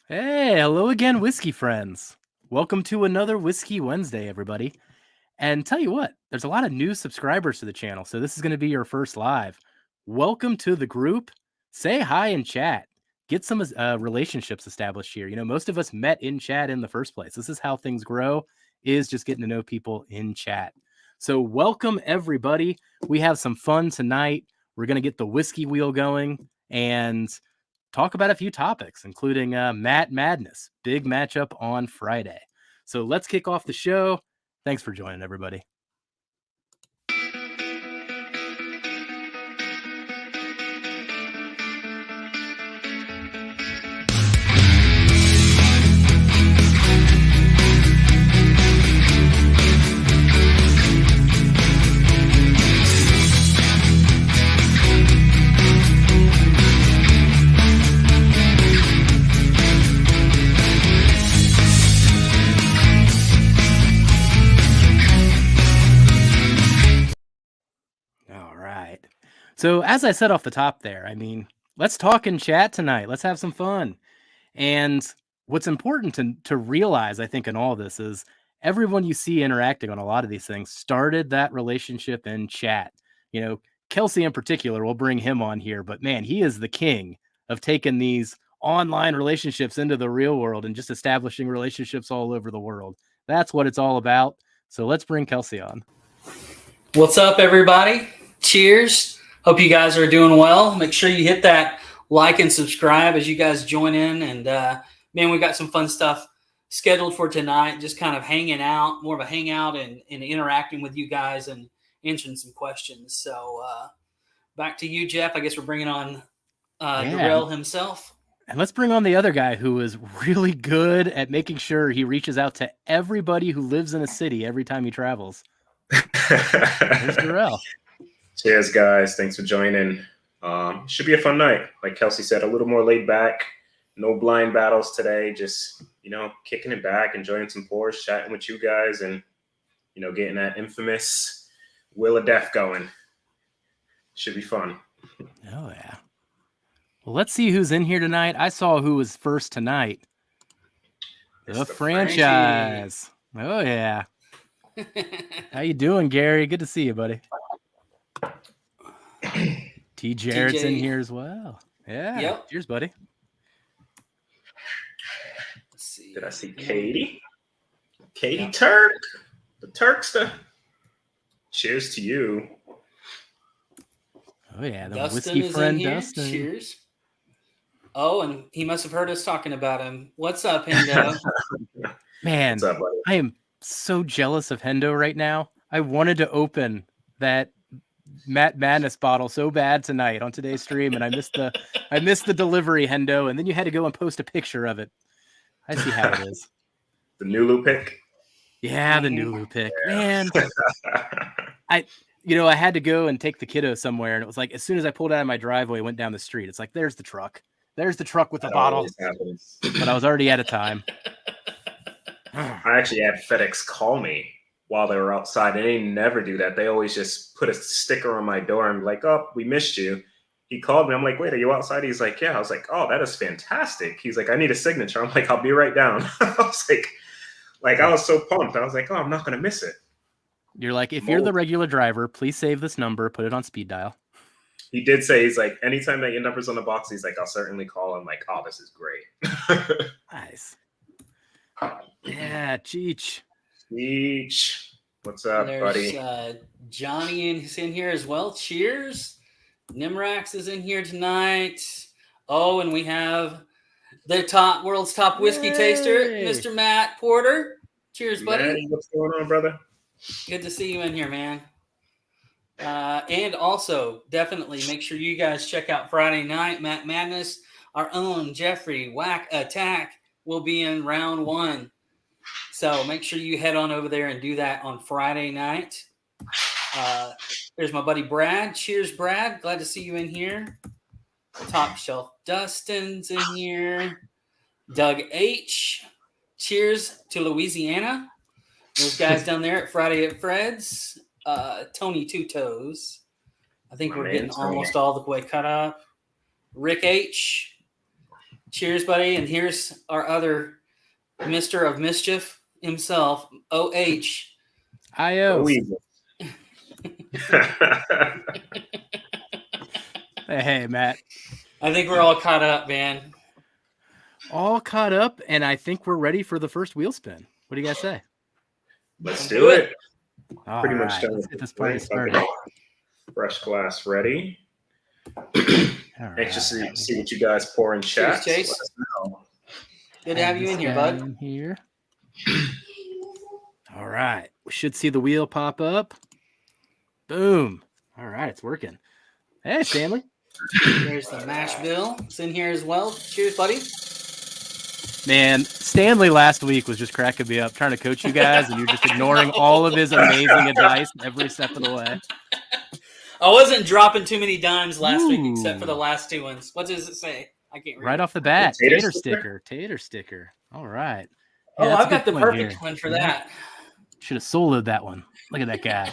Hey, hello again, whiskey friends. Welcome to another Whiskey Wednesday, everybody. And tell you what, there's a lot of new subscribers to the channel, so this is going to be your first live. Welcome to the group. Say hi in chat. Get some relationships established here. Most of us met in chat in the first place. This is how things grow, is just getting to know people in chat. So welcome, everybody. We have some fun tonight. We're going to get the whiskey wheel going and talk about a few topics, including Matt Madness, big matchup on Friday. So let's kick off the show. Thanks for joining, everybody. So as I said off the top there, let's talk in chat tonight. Let's have some fun. And what's important to realize, I think, in all this is everyone you see interacting on a lot of these things started that relationship in chat. Kelsey in particular, we'll bring him on here, but man, he is the king of taking these online relationships into the real world and just establishing relationships all over the world. That's what it's all about. So let's bring Kelsey on. What's up, everybody? Cheers. Hope you guys are doing well. Make sure you hit that like and subscribe as you guys join in. And man, we've got some fun stuff scheduled for tonight. Just kind of hanging out, more of a hangout and interacting with you guys and answering some questions. So back to you, Jeff. I guess we're bringing on Darrell himself. And let's bring on the other guy who is really good at making sure he reaches out to everybody who lives in a city every time he travels. There's Darrell. Cheers, guys. Thanks for joining. Should be a fun night. Like Kelsey said, a little more laid back. No blind battles today. Just, kicking it back, enjoying some pours, chatting with you guys, and, getting that infamous Wheel of Death going. Should be fun. Oh, yeah. Well, let's see who's in here tonight. I saw who was first tonight. The franchise. Oh, yeah. How you doing, Gary? Good to see you, buddy. T. Jarrett's in here as well. Yeah. Yep. Cheers, buddy. Let's see. Did I see Katie? Katie Turk. The Turkster. Cheers to you. Oh, yeah. The Dustin whiskey friend, Dustin. Cheers. Oh, and he must have heard us talking about him. What's up, Hendo? Man, what's up, buddy? I am so jealous of Hendo right now. I wanted to open that Matt Madness bottle so bad tonight on today's stream, and I missed the delivery, Hendo, and then you had to go and post a picture of it. I see how it is. The Nulu pick? Yeah, the Nulu pick. Man. I had to go and take the kiddo somewhere, and it was like as soon as I pulled out of my driveway, went down the street, it's like there's the truck. There's the truck with the bottle. But I was already out of time. I actually had FedEx call me while they were outside, and they never do that. They always just put a sticker on my door and be like, "Oh, we missed you." He called me. I'm like, "Wait, are you outside?" He's like, "Yeah." I was like, "Oh, that is fantastic." He's like, "I need a signature." I'm like, "I'll be right down." I was like, I was so pumped. I was like, "Oh, I'm not gonna miss it." You're like, if you're the regular driver, please save this number, put it on speed dial. He did say, he's like, anytime that your number's on the box, he's like, I'll certainly call. I'm like, oh, this is great. Nice. Yeah, Cheech. Cheech. What's up, buddy? Johnny is in here as well. Cheers. Nimrax is in here tonight. Oh, and we have the world's top whiskey taster, Mr. Matt Porter. Cheers, buddy. Matt, what's going on, brother? Good to see you in here, man. And also, definitely make sure you guys check out Friday night. Matt Madness, our own Jeffrey Whack Attack will be in round 1. So make sure you head on over there and do that on Friday night. There's my buddy Brad. Cheers, Brad. Glad to see you in here. Top Shelf Dustin's in here. Doug H. Cheers to Louisiana. Those guys down there at Friday at Fred's. Tony Two Toes. I think we're getting almost all the way cut up. Rick H. Cheers, buddy. And here's our other Mr. of Mischief himself, OH. IO. Hey, Matt. I think we're all caught up, man. All caught up, and I think we're ready for the first wheel spin. What do you guys say? Let's do it. Pretty much done. Let's get this party started. Fresh glass ready. Anxious to see what you guys pour in chat. Cheers, Chase. Good to have you in here, bud. Here. All right. We should see the wheel pop up. Boom. All right. It's working. Hey, Stanley. There's the mash bill. It's in here as well. Cheers, buddy. Man, Stanley last week was just cracking me up trying to coach you guys, and you're just ignoring all of his amazing advice every step of the way. I wasn't dropping too many dimes last week, except for the last two ones. What does it say? I can't read. Right off the bat, tater sticker. Tater sticker. All right. Yeah, I've got the perfect one for that. Should have soloed that one. Look at that guy.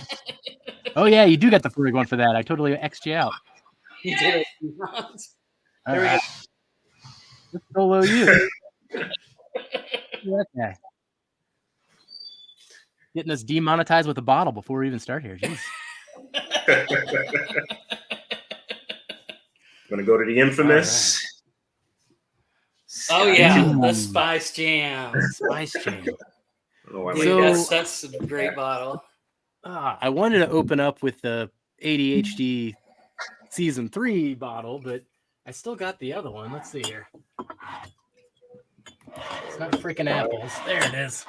Oh, yeah, you do got the perfect one for that. I totally X'd you out. You did. There we go. Let's solo you. That guy. Getting us demonetized with a bottle before we even start here. Jeez. Gonna go to the infamous. Right. Oh yeah, the Spice Jam. Spice Jam. That's a great bottle. I wanted to open up with the ADHD season 3 bottle, but I still got the other one. Let's see here. It's not freaking apples. There it is.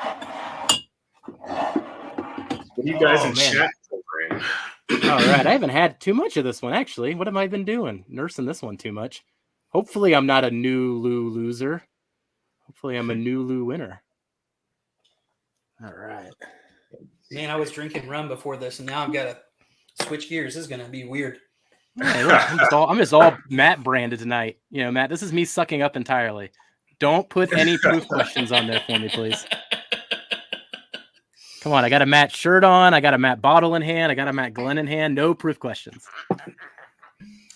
What are you guys in chat covering? All right. I haven't had too much of this one, actually. What have I been doing? Nursing this one too much. Hopefully, I'm not a new Lou loser. Hopefully, I'm a new Lou winner. All right. Man, I was drinking rum before this, and now I've got to switch gears. This is going to be weird. Hey, look, I'm just all Matt branded tonight. You know, Matt, this is me sucking up entirely. Don't put any proof questions on there for me, please. Come on, I got a Matt shirt on. I got a Matt bottle in hand. I got a Matt Glenn in hand. No proof questions.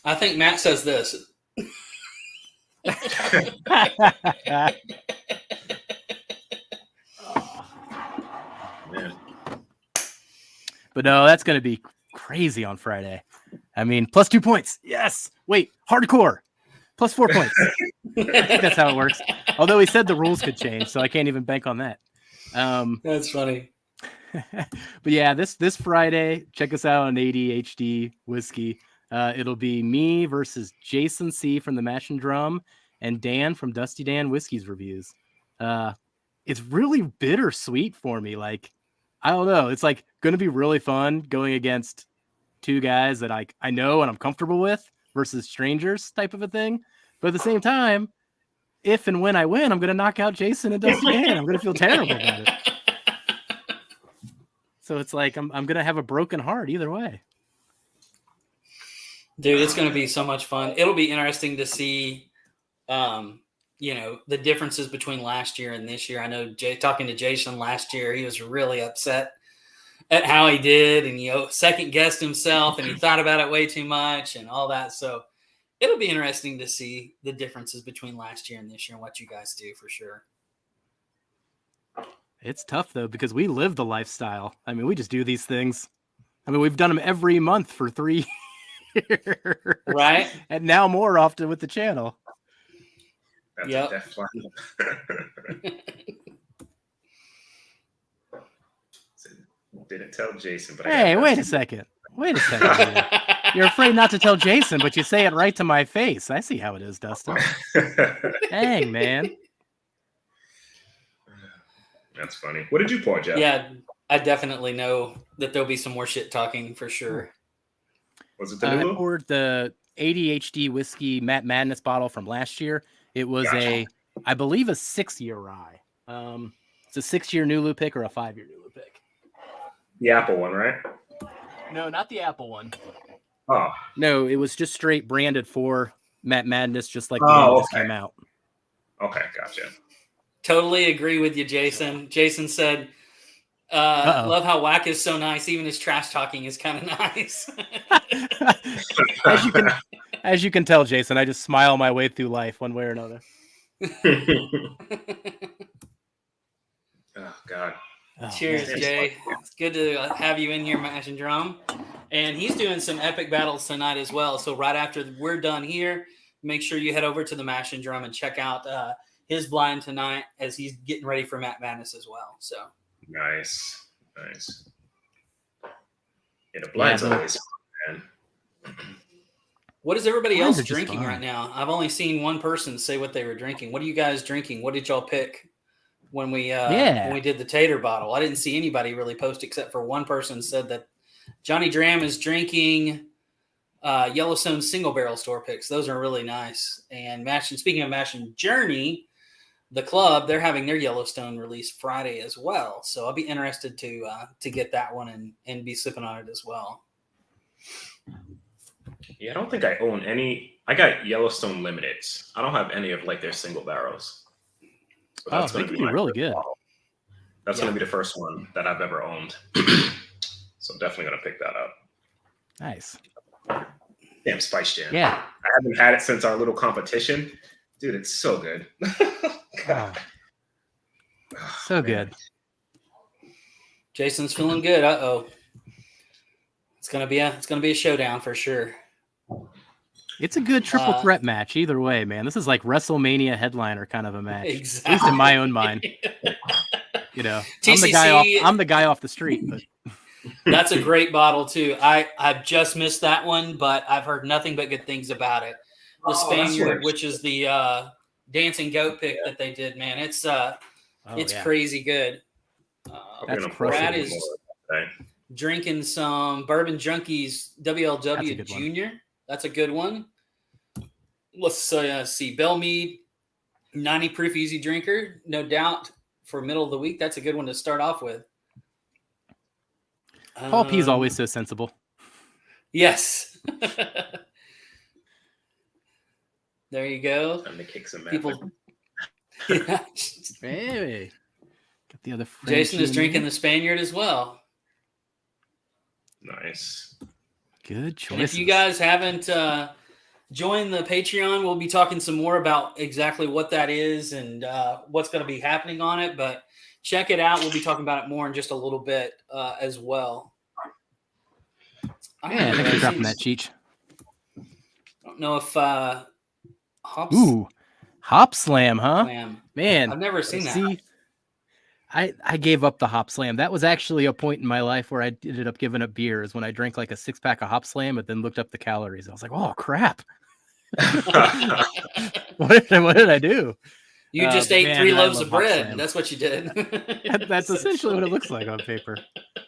I think Matt says this. But no, that's going to be crazy on Friday. I mean, plus 2 points. Yes. Wait, hardcore. Plus 4 points. I think that's how it works. Although he said the rules could change, so I can't even bank on that. That's funny. But yeah, this Friday, check us out on ADHD Whiskey. It'll be me versus Jason C. from the Mash and Drum and Dan from Dusty Dan Whiskey's Reviews. It's really bittersweet for me. Like, I don't know. It's like going to be really fun going against two guys that I know and I'm comfortable with versus strangers type of a thing. But at the same time, if and when I win, I'm going to knock out Jason and Dusty Dan. I'm going to feel terrible about it. So it's like I'm going to have a broken heart either way. Dude, it's going to be so much fun. It'll be interesting to see, the differences between last year and this year. I know talking to Jason last year, he was really upset at how he did and, second guessed himself and he thought about it way too much and all that. So it'll be interesting to see the differences between last year and this year and what you guys do for sure. It's tough, though, because we live the lifestyle. I mean, we just do these things. I mean, we've done them every month for 3 years. Right. And now more often with the channel. Yep. Didn't tell Jason, but hey, wait a second. You're afraid not to tell Jason, but you say it right to my face. I see how it is, Dustin. Dang, man. That's funny. What did you pour, Jeff? Yeah, I definitely know that there'll be some more shit talking for sure. Was it the I poured the ADHD whiskey Matt Madness bottle from last year. It was I believe a 6-year rye. It's a 6-year Nulu pick or a 5-year Nulu pick. The apple one, right? No, not the apple one. Oh. No, it was just straight branded for Matt Madness, just like the one that just came out. Okay, gotcha. Totally agree with you, Jason. Jason said, love how Whack is so nice. Even his trash talking is kind of nice. As you can tell, Jason, I just smile my way through life one way or another. Oh God. Oh, Cheers, man. Jay. It's good to have you in here, Mash and Drum. And he's doing some epic battles tonight as well. So right after we're done here, make sure you head over to the Mash and Drum and check out his blind tonight as he's getting ready for Matt Madness as well. So Nice. Yeah, the blind's always fun, man. what is everybody Blinds else are just drinking fun. right now? I've only seen one person say what they were drinking. What are you guys drinking? What did y'all pick when we did the tater bottle? I didn't see anybody really post except for one person said that Johnny Dram is drinking Yellowstone single barrel store picks. Those are really nice. And speaking of Mash and Journey, the club, they're having their Yellowstone release Friday as well. So I'll be interested to get that one and be sipping on it as well. Yeah, I don't think I own any. I got Yellowstone Limiteds. I don't have any of like their single barrels. Oh, they could be really good. That's going to be the first one that I've ever owned. So I'm definitely going to pick that up. Nice. Damn, Spice Jam. Yeah. I haven't had it since our little competition. Dude, it's so good. Oh, so good. Jason's feeling good. Uh-oh. It's gonna be a showdown for sure. It's a good triple threat match either way, man. This is like WrestleMania headliner kind of a match. Exactly. At least in my own mind. You know, TCC, I'm the guy off the street. But that's a great bottle too. I've just missed that one, but I've heard nothing but good things about it. The Spaniard, which is the dancing goat pick that they did, man. It's crazy good. That's Brad is drinking some Bourbon Junkies WLW Junior. That's a good one. Let's see. Bell Mead, 90 proof easy drinker. No doubt for middle of the week. That's a good one to start off with. Paul P's always so sensible. Yes. There you go. Time to kick some people. Yeah. Hey. Got the other Jason is drinking the Spaniard as well. Nice. Good choice. And if you guys haven't joined the Patreon, we'll be talking some more about exactly what that is and what's going to be happening on it. But check it out. We'll be talking about it more in just a little bit as well. Yeah, thanks for dropping that, Cheech. I don't know if Hops. Ooh, Hop Slam, huh? Slam. Man, I've never seen that. See, I gave up the Hop Slam. That was actually a point in my life where I ended up giving up beers when I drank like a 6-pack of Hop Slam and then looked up the calories. I was like, oh, crap. What did I do? You just ate 3 loaves of bread. That's what you did. That's essentially what it looks like on paper.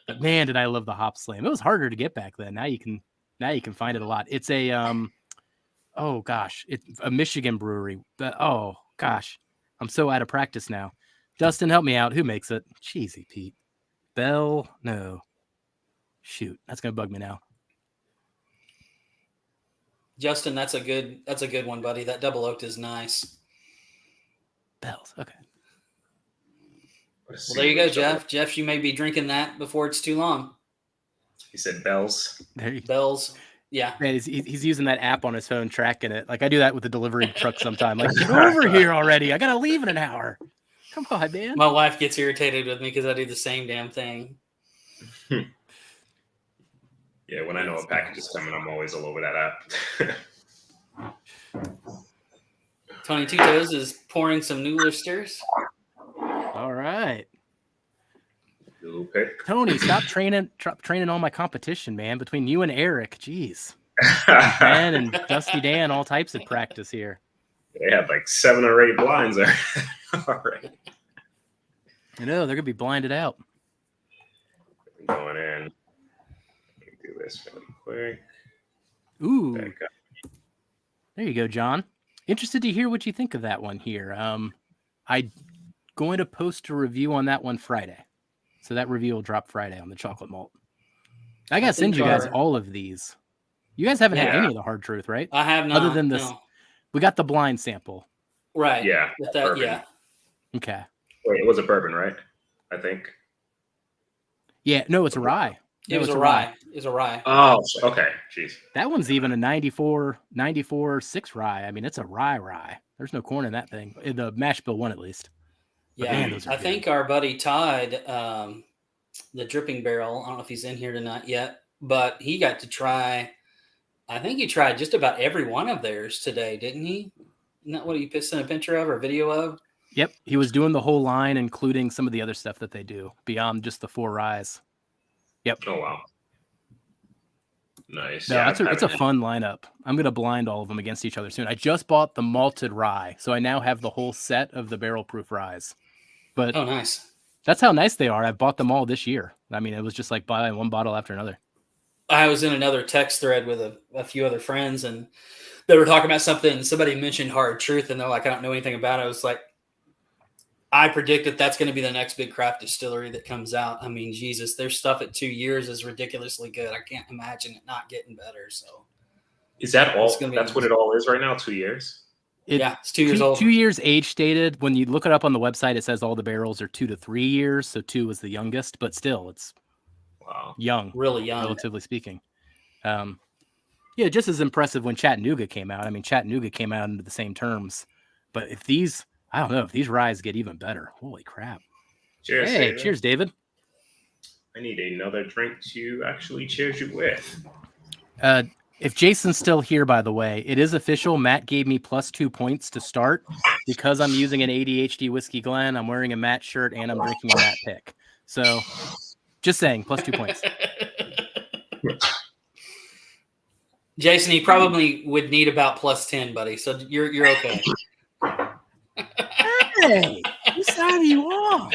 But man, did I love the Hop Slam. It was harder to get back then. Now you can find it a lot. It's a oh gosh, it's a Michigan brewery. But oh gosh, I'm so out of practice now. Dustin, help me out. Who makes it? Cheesy Pete. Bell? No. Shoot, that's gonna bug me now. Justin, that's a good one, buddy. That double oaked is nice. Bells. Okay. Well, there you go, Jeff. Jeff, you may be drinking that before it's too long. He said bells. There you go. Bells. Yeah. Man, he's using that app on his phone, tracking it. Like I do that with the delivery truck sometime. Like, get over here already. I gotta leave in an hour. Come on, man. My wife gets irritated with me because I do the same damn thing. Yeah, when I know a package is coming, I'm always all over that app. Tony Two Toes is pouring some new listers. All right. Little pick. Tony, stop training all my competition, man. Between you and Eric, jeez. Dan and Dusty Dan, all types of practice here. They had like 7 or 8 blinds there. All right. I know, they're going to be blinded out. Going in. Let me do this really quick. Ooh. There you go, John. Interested to hear what you think of that one here. I'm going to post a review on that one Friday. So that review will drop Friday on the chocolate malt. I got to send you guys all of these. You guys haven't had any of the Hard Truth, right? I have not. Other than this. No. We got the blind sample. Right. Yeah. Yeah. Okay. Wait, it was a bourbon, right? I think. Yeah. No, it's a rye. It was a rye. It's a rye. Oh, okay. Jeez. That one's even a 94 6 rye. I mean, it's a rye. There's no corn in that thing. In the mash bill one, at least. But Yeah, man, those are I good. think our buddy Todd, the Dripping Barrel, I don't know if he's in here tonight yet, but he got to try. I think he tried just about every one of theirs today, didn't he? Isn't that what he sent a picture of or video of? Yep, he was doing the whole line, including some of the other stuff that they do beyond just the 4 ryes. Yep. Oh wow. Nice. No, Yeah, it's a fun lineup. I'm gonna blind all of them against each other soon. I just bought the malted rye, so I now have the whole set of the barrel proof ryes. But Oh, nice. That's how nice they are. I bought them all this year. I mean, it was just like buying one bottle after another. I was in another text thread with a few other friends, and they were talking about something. Somebody mentioned Hard Truth, and they're like, I don't know anything about it. I was like, I predict that that's going to be the next big craft distillery that comes out. I mean, Jesus, their stuff at 2 years is ridiculously good. I can't imagine it not getting better. So, is that all? That's That's what it all is right now. 2 years. Yeah, it's 2 years old. 2 years age stated. When you look it up on the website, it says all the barrels are 2 to 3 years. So 2 is the youngest, but still, it's Wow. young, Really young. relatively speaking. Yeah, just as impressive when Chattanooga came out. I mean, Chattanooga came out under the same terms, but if these, I don't know, if these ryes get even better, holy crap! Cheers. Hey, David. cheers, David. I need another drink to actually cheers you with. If Jason's still here, by the way, it is official. Matt gave me +2 points to start because I'm using an ADHD Whiskey Glen. I'm wearing a Matt shirt and I'm drinking a Matt pick. So, just saying, +2 points. Jason, he probably would need about +10, buddy. So you're okay. Hey, whose side are you on?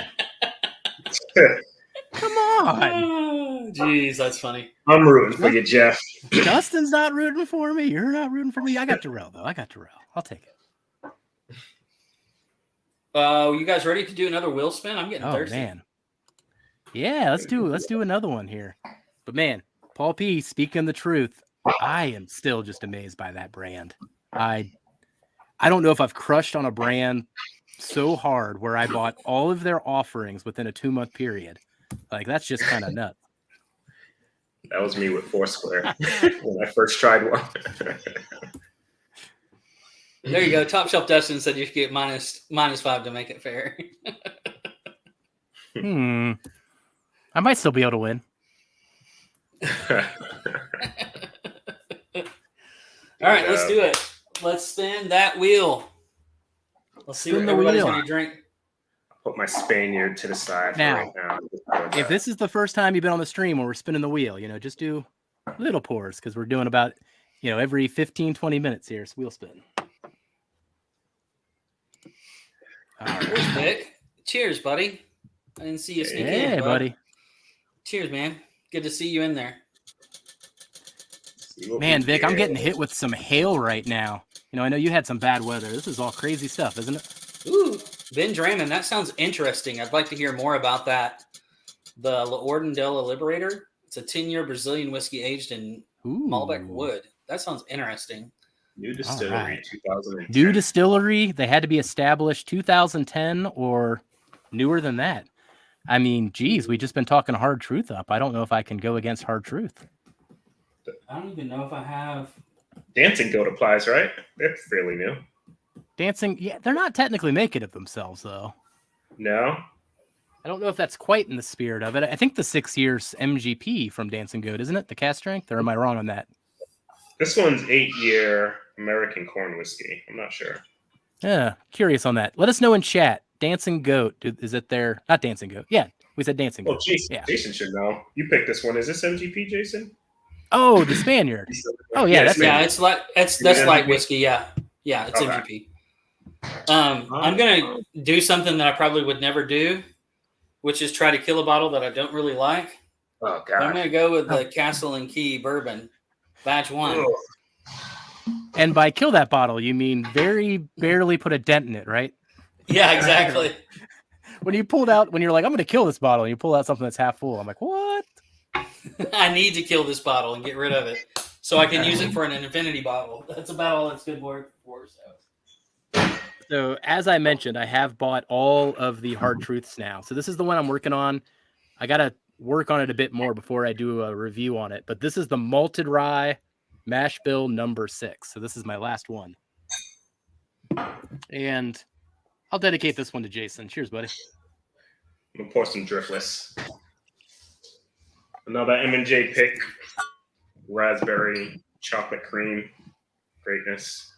Come on. Oh, jeez, that's funny. I'm rooting for you, Jeff. Dustin's not rooting for me. You're not rooting for me. I got Darrell, though. I'll take it. You guys ready to do another wheel spin? I'm getting thirsty. Man. Yeah, let's do another one here. But man, Paul P, speaking the truth, I am still just amazed by that brand. I don't know if I've crushed on a brand so hard where I bought all of their offerings within a 2-month period. Like, that's just kind of nuts. That was me with Foursquare when I first tried one. There you go. Top Shelf Dustin said you should get -5 to make it fair. I might still be able to win. All right, let's do it. Let's spin that wheel. Let's see what everybody's going to drink. Put my Spaniard to the side now, right now. If this is the first time you've been on the stream where we're spinning the wheel, just do little pours because we're doing about, every 15, 20 minutes here. It's wheel spin. All right. Vic. Cheers, buddy. I didn't see you sneak in. Hey, buddy. Cheers, man. Good to see you in there. Man, Vic, I'm getting hit with some hail right now. I know you had some bad weather. This is all crazy stuff, isn't it? Ooh, Ben Draymond. That sounds interesting. I'd like to hear more about that. The La Ordendella Liberator. It's a 10-year Brazilian whiskey aged in Malbec wood. That sounds interesting. New distillery, 2010. New distillery. They had to be established 2010 or newer than that. I mean, geez, we just been talking Hard Truth up. I don't know if I can go against Hard Truth. I don't even know if I have. Dancing Goat applies, right? They're fairly new. Dancing, yeah, they're not technically making it themselves, though. No? I don't know if that's quite in the spirit of it. I think the 6 years MGP from Dancing Goat, isn't it? The cast strength? Or am I wrong on that? This one's 8-year American corn whiskey. I'm not sure. Yeah, curious on that. Let us know in chat. Dancing Goat, is it there? Not Dancing Goat. Yeah, we said Dancing Goat. Well, Jason should know. You picked this one. Is this MGP, Jason? Oh, the Spaniard. Oh, yeah, that's light whiskey. Yeah, it's MGP. I'm gonna do something that I probably would never do, which is try to kill a bottle that I don't really like. Oh God! I'm gonna go with the Castle and Key Bourbon, Batch 1. Oh. And by kill that bottle, you mean very barely put a dent in it, right? Yeah, exactly. When you're like, I'm going to kill this bottle, and you pull out something that's half full, I'm like, what? I need to kill this bottle and get rid of it so I can use it for an infinity bottle. That's about all it's good for. So as I mentioned, I have bought all of the Hard Truths now. So this is the one I'm working on. I got to work on it a bit more before I do a review on it. But this is the Malted Rye Mash Bill number 6. So this is my last one. And I'll dedicate this one to Jason. Cheers, buddy. I'm gonna pour some Driftless. Another M&J pick. Raspberry, chocolate cream, greatness.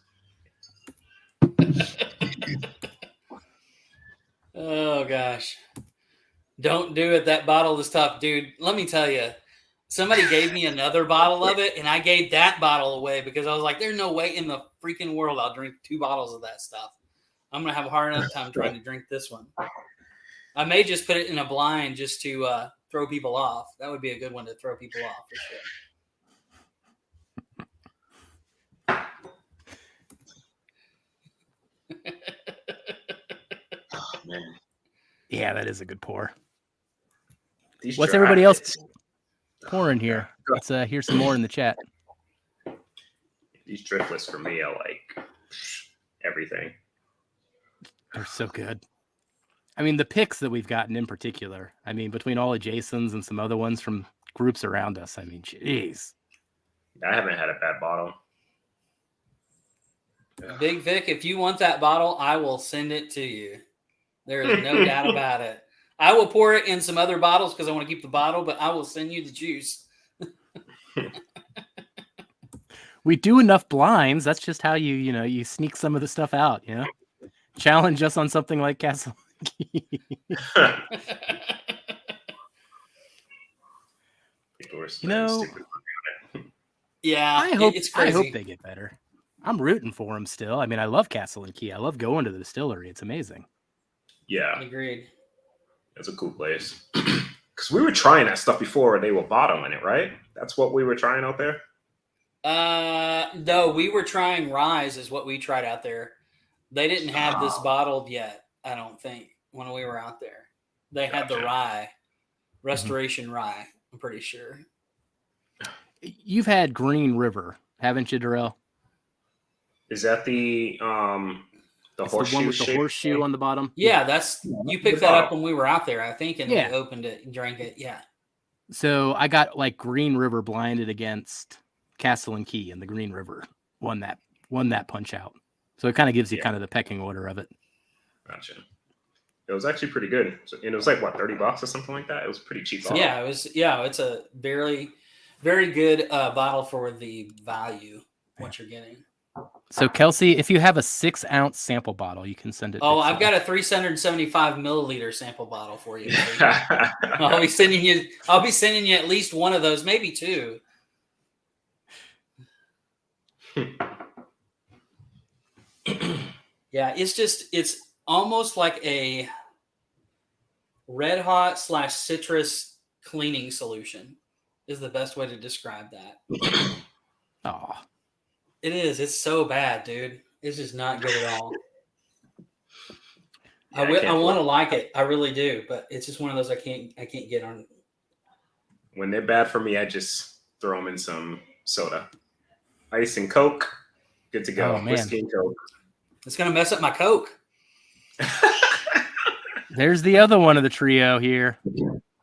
Oh gosh. Don't do it. That bottle is tough, dude. Let me tell you. Somebody gave me another bottle of it, and I gave that bottle away because I was like, there's no way in the freaking world I'll drink 2 bottles of that stuff. I'm going to have a hard enough time trying to drink this one. I may just put it in a blind just to throw people off. That would be a good one to throw people off for sure. Oh, man. Yeah, that is a good pour. These What's dry everybody else fits. pouring here? Let's hear some more in the chat. These Driftless for me, I like everything. They're so good. I mean, the picks that we've gotten in particular, I mean, between all of Jason's and some other ones from groups around us, I mean, jeez. I haven't had a bad bottle. Big Vic, if you want that bottle, I will send it to you. There is no doubt about it. I will pour it in some other bottles because I want to keep the bottle, but I will send you the juice. We do enough blinds. That's just how you sneak some of the stuff out, Challenge us on something like Castle. People are stupid. Yeah, it's I crazy. hope they get better. I'm rooting for them still. I mean, I love Castle and Key. I love going to the distillery. It's amazing. Yeah, Agreed. it's a cool place. Because we were trying that stuff before they were bottoming it, right? That's what we were trying out there. No, we were trying Rise is what we tried out there. They didn't have this bottled yet, I don't think, when we were out there. They had the rye, Restoration Rye, I'm pretty sure. You've had Green River, haven't you, Darrell? Is that the It's horseshoe the one with the shape horseshoe thing? on the bottom? Yeah, you picked that up when we were out there, I think, and we opened it and drank it. Yeah. So I got like Green River blinded against Castle and Key, and the Green River won that punch out. So it kind of gives you kind of the pecking order of it. Gotcha. It was actually pretty good. And it was like, what, $30 or something like that? It was pretty cheap. So, yeah, it's a very, very good bottle for the value, what you're getting. So Kelsey, if you have a 6-ounce sample bottle, you can send it. Oh, I've got a 375 milliliter sample bottle for you. I'll be sending you at least one of those, maybe 2. Yeah, it's almost like a red hot / citrus cleaning solution is the best way to describe that. Oh, it is. It's so bad, dude. It's just not good at all. I want to like it. I really do, but it's just one of those I can't get on. When they're bad for me, I just throw them in some soda, ice and Coke. Good to go. Oh, man. Whiskey and Coke. It's gonna mess up my Coke. There's the other one of the trio here,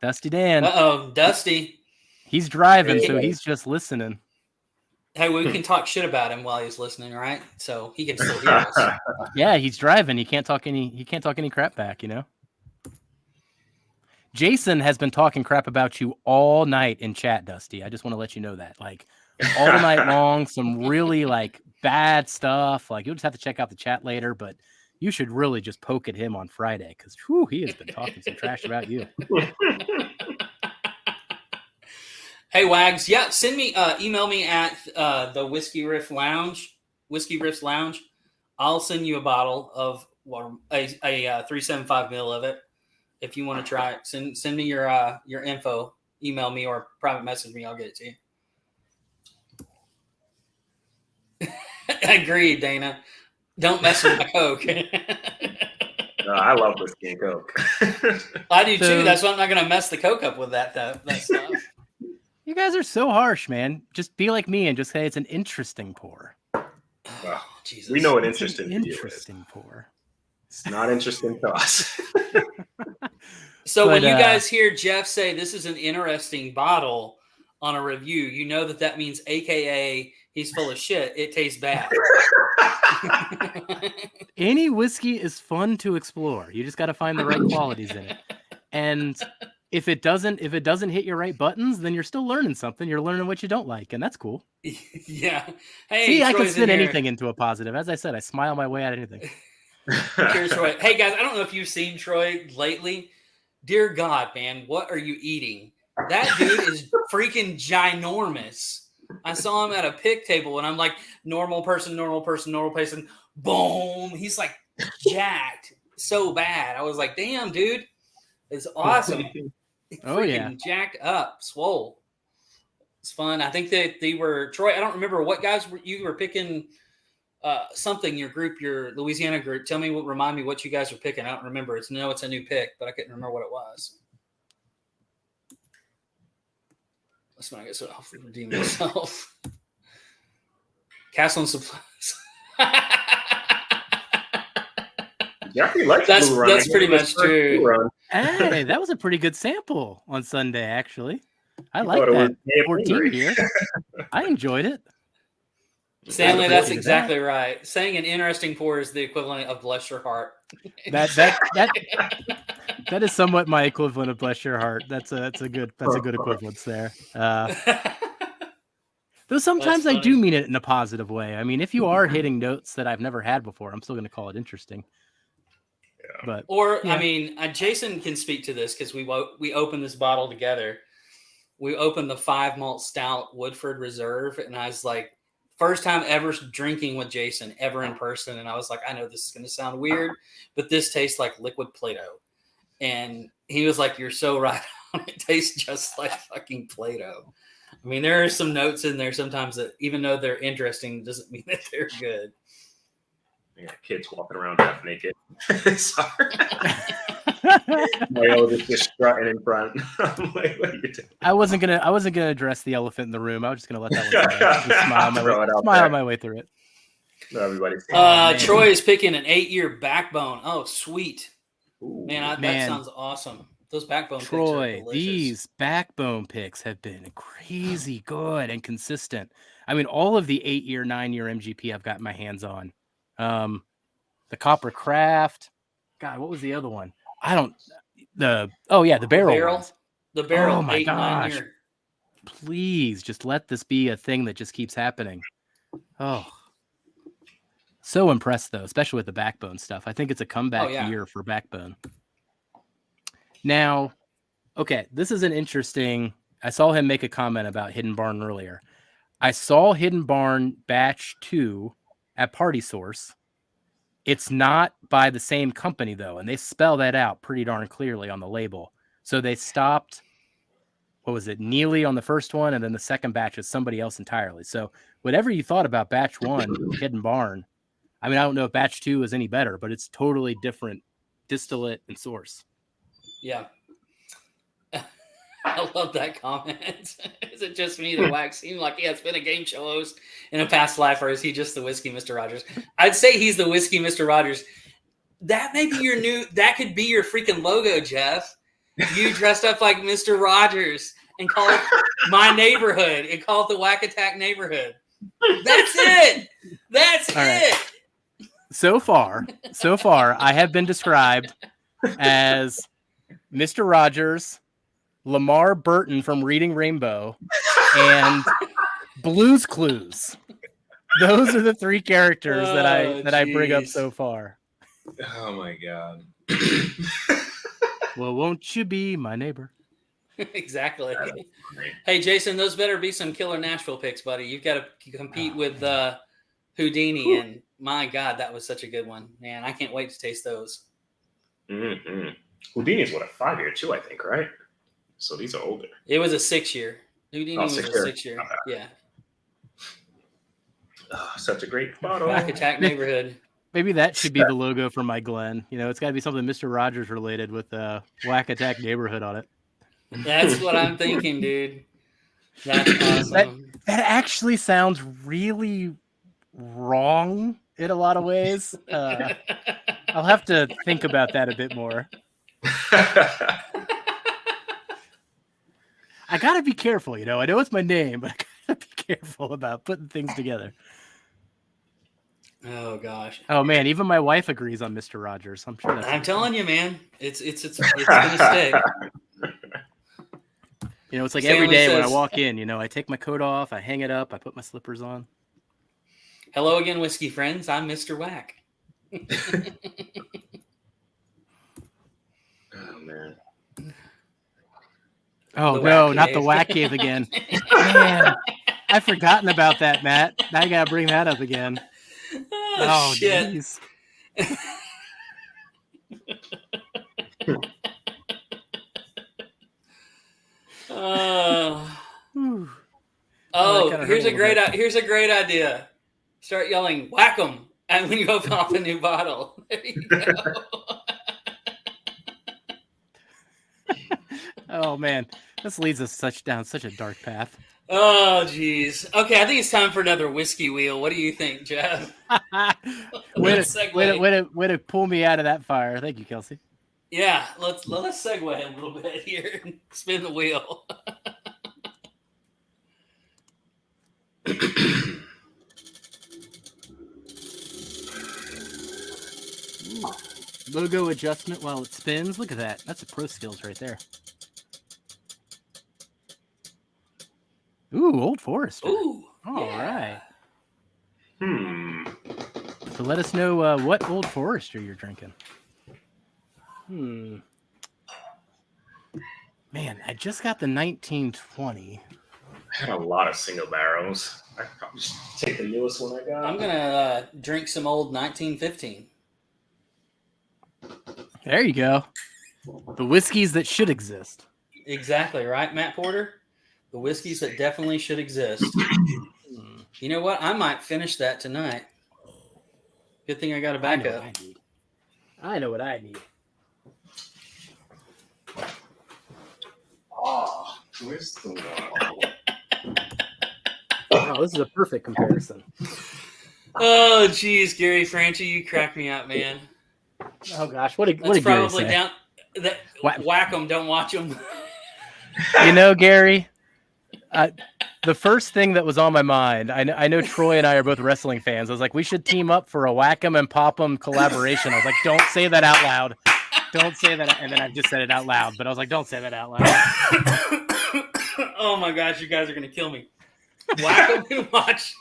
Dusty Dan. Dusty. He's driving, so he's just listening. Hey, we can talk shit about him while he's listening, right? So he can still hear us. Yeah, he's driving. He can't talk any crap back, Jason has been talking crap about you all night in chat, Dusty. I just want to let you know that. Like all night long, some really like bad stuff. Like you'll just have to check out the chat later, but you should really just poke at him on Friday because he has been talking some trash about you. Hey Wags, yeah, send me email me at the Whiskey Riff Lounge. I'll send you a bottle of a 375 ml of it if you want to try it. Send me your info, email me or private message me. I'll get it to you. Agreed, Dana. Don't mess with my Coke. No, I love whiskey and Coke. I do too. That's why I'm not going to mess the Coke up with that stuff. You guys are so harsh, man. Just be like me and just say it's an interesting pour. Well, Jesus. we know what It's interesting an to you is. interesting pour. It's not interesting to us. So when you guys hear Jeff say this is an interesting bottle on a review, you know that means AKA he's full of shit. It tastes bad. Any whiskey is fun to explore. You just got to find the right qualities in it. And if it doesn't hit your right buttons, then you're still learning something. You're learning what you don't like, and that's cool. Yeah. Hey, See, I can Troy's in spin here. anything into a positive. As I said, I smile my way out of anything. Cheers, Troy. Hey guys, I don't know if you've seen Troy lately. Dear God, man, what are you eating? That dude is freaking ginormous. I saw him at a pick table, and I'm like, normal person. Boom! He's like jacked so bad. I was like, damn, dude, it's awesome. Oh yeah, jacked up, swole. It's fun. I think that they were Troy. I don't remember what guys you were picking. Something your group, your Louisiana group. Tell me remind me what you guys were picking. I don't remember. It's a new pick, but I couldn't remember what it was. That's when I guess I'll redeem myself. Castle and Supplies. Jeffrey likes that's Blue Run. That's pretty much true. Hey, that was a pretty good sample on Sunday, actually. I like that 14 here. I enjoyed it. Stanley, that's exactly right. Saying an interesting pour is the equivalent of bless your heart. That is somewhat my equivalent of bless your heart. That's a good equivalence there. Though sometimes I do mean it in a positive way. I mean, if you are hitting notes that I've never had before, I'm still going to call it interesting. Yeah. I mean, Jason can speak to this because we opened this bottle together. We opened the 5 malt stout Woodford Reserve, and I was like, first time ever drinking with Jason ever in person. And I was like, I know this is going to sound weird, but this tastes like liquid Play-Doh. And he was like, you're so right on. It tastes just like fucking Play-Doh. I mean, there are some notes in there sometimes that even though they're interesting, doesn't mean that they're good. Yeah, kids walking around half naked. Sorry. My oldest just strutting in front. I'm like, what are you doing? I wasn't gonna address the elephant in the room. I was just gonna let that one just smile my way through it. No, everybody's Troy is picking an 8-year backbone. Oh, sweet. Ooh, man, that sounds awesome. Those backbone picks are delicious. These backbone picks have been crazy good and consistent. I mean, all of the 8-year, 9-year MGP I've gotten my hands on. The Copper Craft. God, what was the other one? The barrel ones. The barrel. Oh my gosh. Please just let this be a thing that just keeps happening. Oh, so impressed though, especially with the backbone stuff. I think it's a comeback year for backbone. Now, okay, this is an interesting. I saw him make a comment about Hidden Barn earlier. I saw Hidden Barn Batch 2 at Party Source. It's not by the same company, though, and they spell that out pretty darn clearly on the label. So they stopped, what was it, Neely on the first one, and then the second batch is somebody else entirely. So whatever you thought about Batch 1, Hidden Barn, I mean, I don't know if Batch 2 is any better, but it's totally different distillate and source. Yeah. I love that comment. Is it just me that Wax seemed like he has been a game show host in a past life, or is he just the Whiskey Mr. Rogers? I'd say he's the Whiskey Mr. Rogers. That may be that could be your freaking logo, Jeff. You dressed up like Mr. Rogers and call it My Neighborhood and call it the Whack Attack Neighborhood. That's it. That's All it. Right. So far, I have been described as Mr. Rogers, Lamar Burton from Reading Rainbow, and Blue's Clues. Those are the 3 characters that I bring up so far. Oh my god. Well, won't you be my neighbor? Exactly. Hey, Jason, those better be some killer Nashville picks, buddy. You've got to compete with Houdini, and my God, that was such a good one, man. I can't wait to taste those. Mm-hmm. Houdini is what, a 5-year too, I think, right? So these are older. It was a 6-year. Houdini was a 6-year. Yeah. Oh, such a great bottle. Whack Attack Neighborhood. Maybe that should be the logo for my Glen. You know, it's got to be something Mr. Rogers related with Whack Attack Neighborhood on it. That's what I'm thinking, dude. That's awesome. That actually sounds really wrong in a lot of ways. I'll have to think about that a bit more. I gotta be careful, you know. I know it's my name, but I gotta be careful about putting things together. Oh gosh. Oh man, even my wife agrees on Mr. Rogers. I'm sure that's. I'm telling you, man, it's gonna stick. You know, it's like Stanley every day when I says- walk in, you know, I take my coat off, I hang it up, I put my slippers on. Hello again, whiskey friends. I'm Mr. Whack. Oh man. Oh The no, Whack not the Cave. Whack Cave again. Man, I've forgotten about that, Matt. Now I gotta bring that up again. Oh, shit. Jeez. Whew. Oh, kinda hurt here's a a little bit. great idea. Start yelling "whack 'em" and when you open off a new bottle. There you go. Oh man, this leads us down such a dark path. Oh, geez. Okay, I think it's time for another whiskey wheel. What do you think, Jeff? way Let's to segue. way to pull me out of that fire. Thank you, Kelsey. Yeah, let's segue a little bit here and spin the wheel. Logo adjustment while it spins. Look at that. That's a pro skills right there. Ooh, Old Forester. Ooh. All yeah. right. So let us know what Old Forester you're drinking. Man, I just got the 1920. I had a lot of single barrels. I probably should take the newest one I got. I'm gonna drink some old 1915. There you go. The whiskeys that should exist. Exactly right, Matt Porter. The whiskeys that definitely should exist. You know what? I might finish that tonight. Good thing I got a backup. I know what I need. Oh, where's the one? Oh, this is a perfect comparison. Oh, geez, Gary Franchi, you crack me up, man. Oh gosh, what did That's Gary probably say? down. That, whack them, don't watch them. You know, Gary, the first thing that was on my mind, I know Troy and I are both wrestling fans. I was like, we should team up for a whack 'em and pop 'em collaboration. I was like, don't say that out loud. Don't say that. And then I just said it out loud, but I was like, don't say that out loud. Oh my gosh, you guys are going to kill me. Whack them and watch.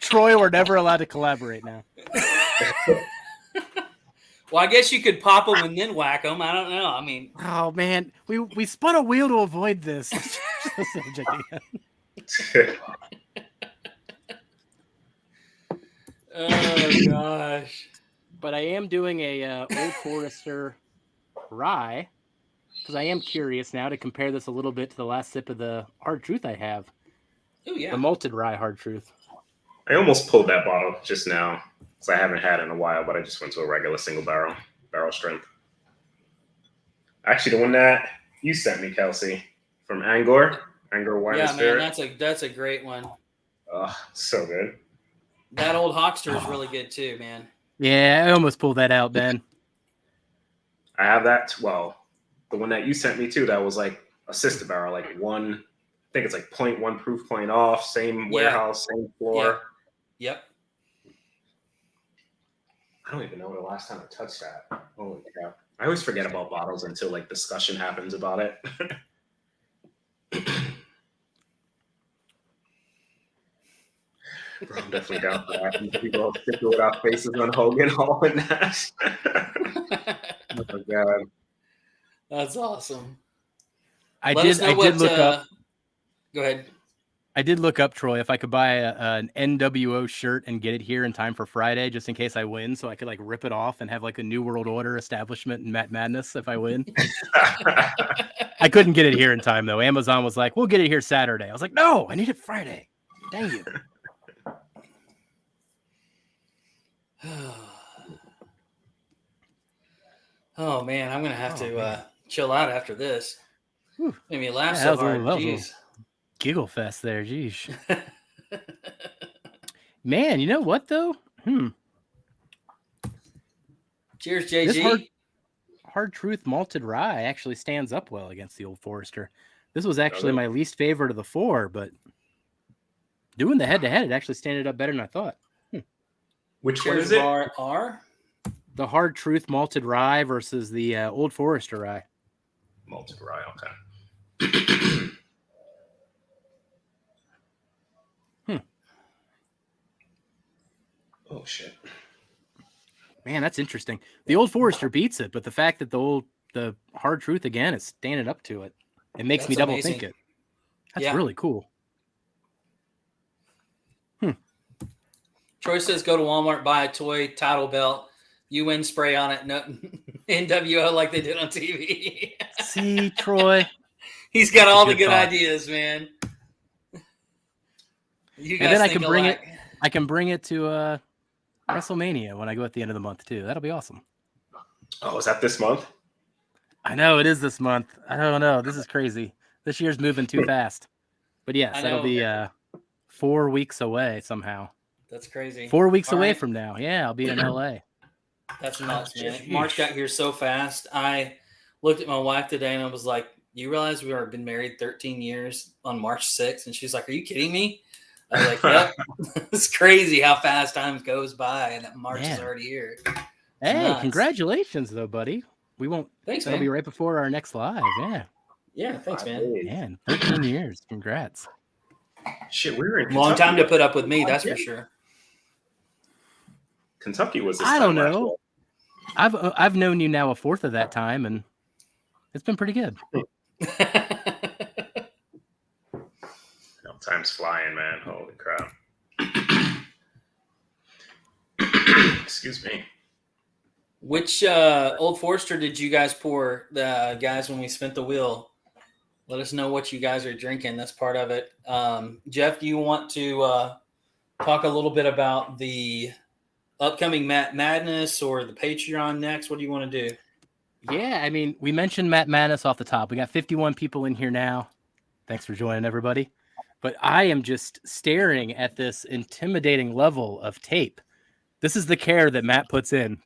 Troy, we're never allowed to collaborate now. Well, I guess you could pop them and then whack them. I don't know. I mean, oh man, we spun a wheel to avoid this. oh gosh. But I am doing a Old Forester rye because I am curious now to compare this a little bit to the last sip of the Hard Truth I have. Oh yeah, the malted rye Hard Truth. I almost pulled that bottle just now because I haven't had it in a while, but I just went to a regular single barrel strength. Actually, the one that you sent me, Kelsey, from Angor Wine and Spirit. Man, that's a great one. Oh, so good. That old Hawkster is really good too, man. Yeah, I almost pulled that out, Ben. I have that. Well, the one that you sent me too, that was like a sister barrel, like one. I think it's like 0.1 proof point off, same warehouse, same floor. Yep. I don't even know the last time I touched that. Holy crap. I always forget about bottles until like discussion happens about it. Bro, I'm definitely down for that. People stick without faces on Hogan, Hall, and Nash. Oh my god. That's awesome. I did look up. Go ahead. I did look up, Troy, if I could buy an NWO shirt and get it here in time for Friday, just in case I win, so I could like rip it off and have like a New World Order establishment in Matt Madness if I win. I couldn't get it here in time though. Amazon was like, "We'll get it here Saturday." I was like, "No, I need it Friday." Dang you. Oh man, I'm gonna have to chill out after this. Whew. Made me laugh so hard. Jeez. Giggle fest there, geez. Man, you know what though? Cheers, JG. This hard Truth malted rye actually stands up well against the Old Forester. This was actually my least favorite of the four, but Doing the head-to-head, it actually standing up better than I thought. Which one Cheers is it? R. The Hard Truth Malted Rye versus the Old Forester Rye. Malted rye. Okay. Oh shit. Man, that's interesting. The Old Forester beats it, but the fact that the Hard Truth again is standing up to it, it makes me That's double think amazing. it. That's Yeah. really cool. Troy says go to Walmart, buy a toy title belt, UN spray on it, no, NWO like they did on TV. See, Troy. He's got all the Good good thought. ideas, man. You And guys then I think can bring alike. I can bring it to WrestleMania when I go at the end of the month too. That'll be awesome. Oh, is that this month? I know it is this month. I don't know. This is crazy. This year's moving too fast. But yes, I that'll know. be 4 weeks away somehow. That's crazy. 4 weeks All away right. from now. Yeah, I'll be in LA. That's nuts, man. Sheesh. March got here so fast. I looked at my wife today and I was like, you realize we have been married 13 years on March 6th? And she's like, are you kidding me? I was like, yep. It's crazy how fast time goes by and that March is Man. already here. Hey, nuts. congratulations though, buddy. We won't Thanks, that'll man. be right before our next live. Yeah. Yeah, thanks, 5 man. days. Man, 13 years. Congrats. Shit, we were in Long Kentucky. time to put up with me, that's for sure. Kentucky was this I time don't last know. I've known you now a fourth of that time, and it's been pretty good. year. Time's flying, man. Holy crap. Excuse me. Which Old Forester did you guys pour, the guys, when we spent the wheel? Let us know what you guys are drinking. That's part of it. Jeff, do you want to talk a little bit about the upcoming Matt Madness or the Patreon next? What do you want to do? Yeah, I mean, we mentioned Matt Madness off the top. We got 51 people in here now. Thanks for joining, everybody. But I am just staring at this intimidating level of tape. This is the care that Matt puts in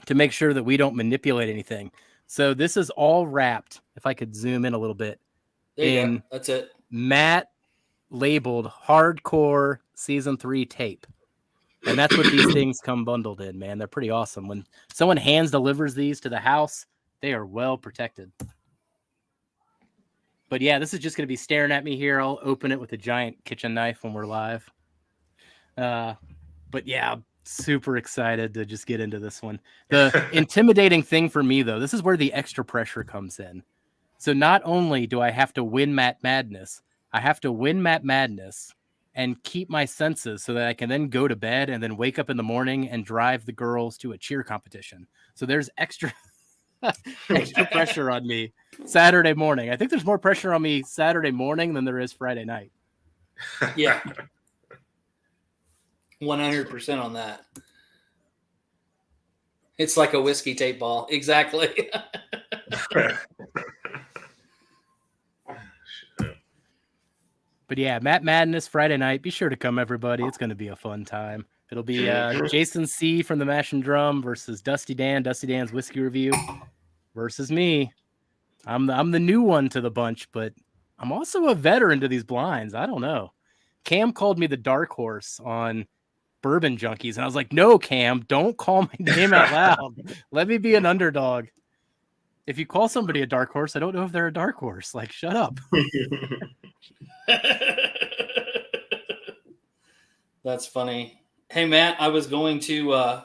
to make sure that we don't manipulate anything. So this is all wrapped, if I could zoom in a little bit, There you in go. That's it. Matt labeled hardcore season 3 tape. And that's what these things come bundled in, man. They're pretty awesome. When someone hands delivers these to the house, they are well protected. But yeah, this is just going to be staring at me here. I'll open it with a giant kitchen knife when we're live. But yeah, I'm super excited to just get into this one. The intimidating thing for me, though, this is where the extra pressure comes in. So not only do I have to win Matt Madness, I have to win Matt Madness and keep my senses so that I can then go to bed and then wake up in the morning and drive the girls to a cheer competition. So there's extra pressure on me Saturday morning. I think there's more pressure on me Saturday morning than there is Friday night. Yeah. 100% on that. It's like a whiskey tape ball. Exactly. But yeah, Matt Madness Friday night. Be sure to come, everybody. It's going to be a fun time. It'll be Jason C from the Mash and Drum versus Dusty Dan. Dusty Dan's whiskey review versus me. I'm the new one to the bunch, but I'm also a veteran to these blinds. I don't know. Cam called me the dark horse on Bourbon Junkies, and I was like, no, Cam, don't call my name out loud. Let me be an underdog. If you call somebody a dark horse, I don't know if they're a dark horse. Like, shut up. That's funny. Hey, Matt, I was going to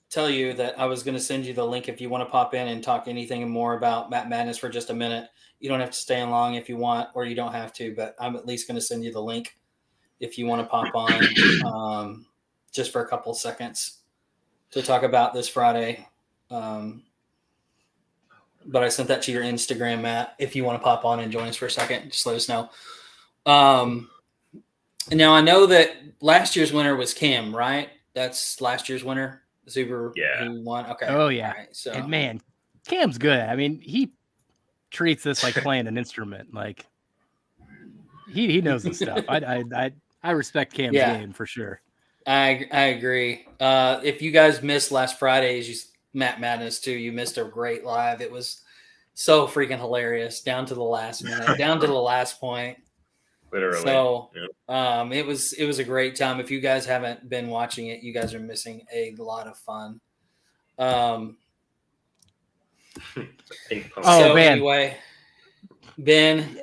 tell you that I was going to send you the link if you want to pop in and talk anything more about Matt Madness for just a minute. You don't have to stay in long if you want, or you don't have to, but I'm at least going to send you the link if you want to pop on just for a couple of seconds to talk about this Friday. But I sent that to your Instagram, Matt. If you want to pop on and join us for a second, just let us know. Now, I know that last year's winner was Kim, right? That's last year's winner, Zuber, Yeah. who won. Okay. Oh, yeah. Right, so And man, Cam's good. I mean, he treats this like playing an instrument. Like he knows his stuff. I respect Cam's game for sure. I agree. If you guys missed last Friday's Matt Madness too, you missed a great live. It was so freaking hilarious down to the last minute, down to the last point. Literally. So Yeah. it was a great time. If you guys haven't been watching it, you guys are missing a lot of fun. Pink pony. Oh, So man. anyway, Ben.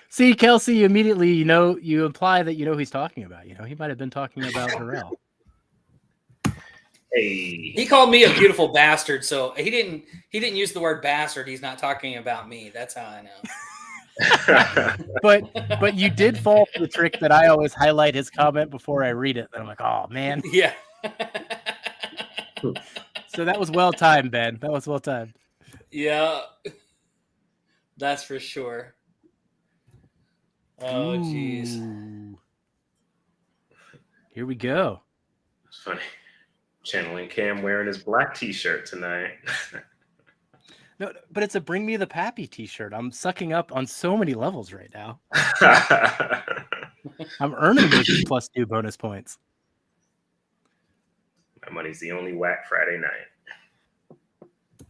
See, Kelsey, you immediately, you imply that you know who he's talking about. He might have been talking about Darrell. Hey. He called me a beautiful bastard, so he didn't use the word bastard. He's not talking about me. That's how I know. But you did fall for the trick that I always highlight his comment before I read it. And I'm like, oh man. Yeah. So that was well timed, Ben. That was well timed. Yeah. That's for sure. Oh, jeez. Here we go. It's funny. Channeling Cam wearing his black t-shirt tonight. No, but it's a Bring Me the Pappy t-shirt. I'm sucking up on so many levels right now. I'm earning those +2 bonus points. My money's the only whack Friday night.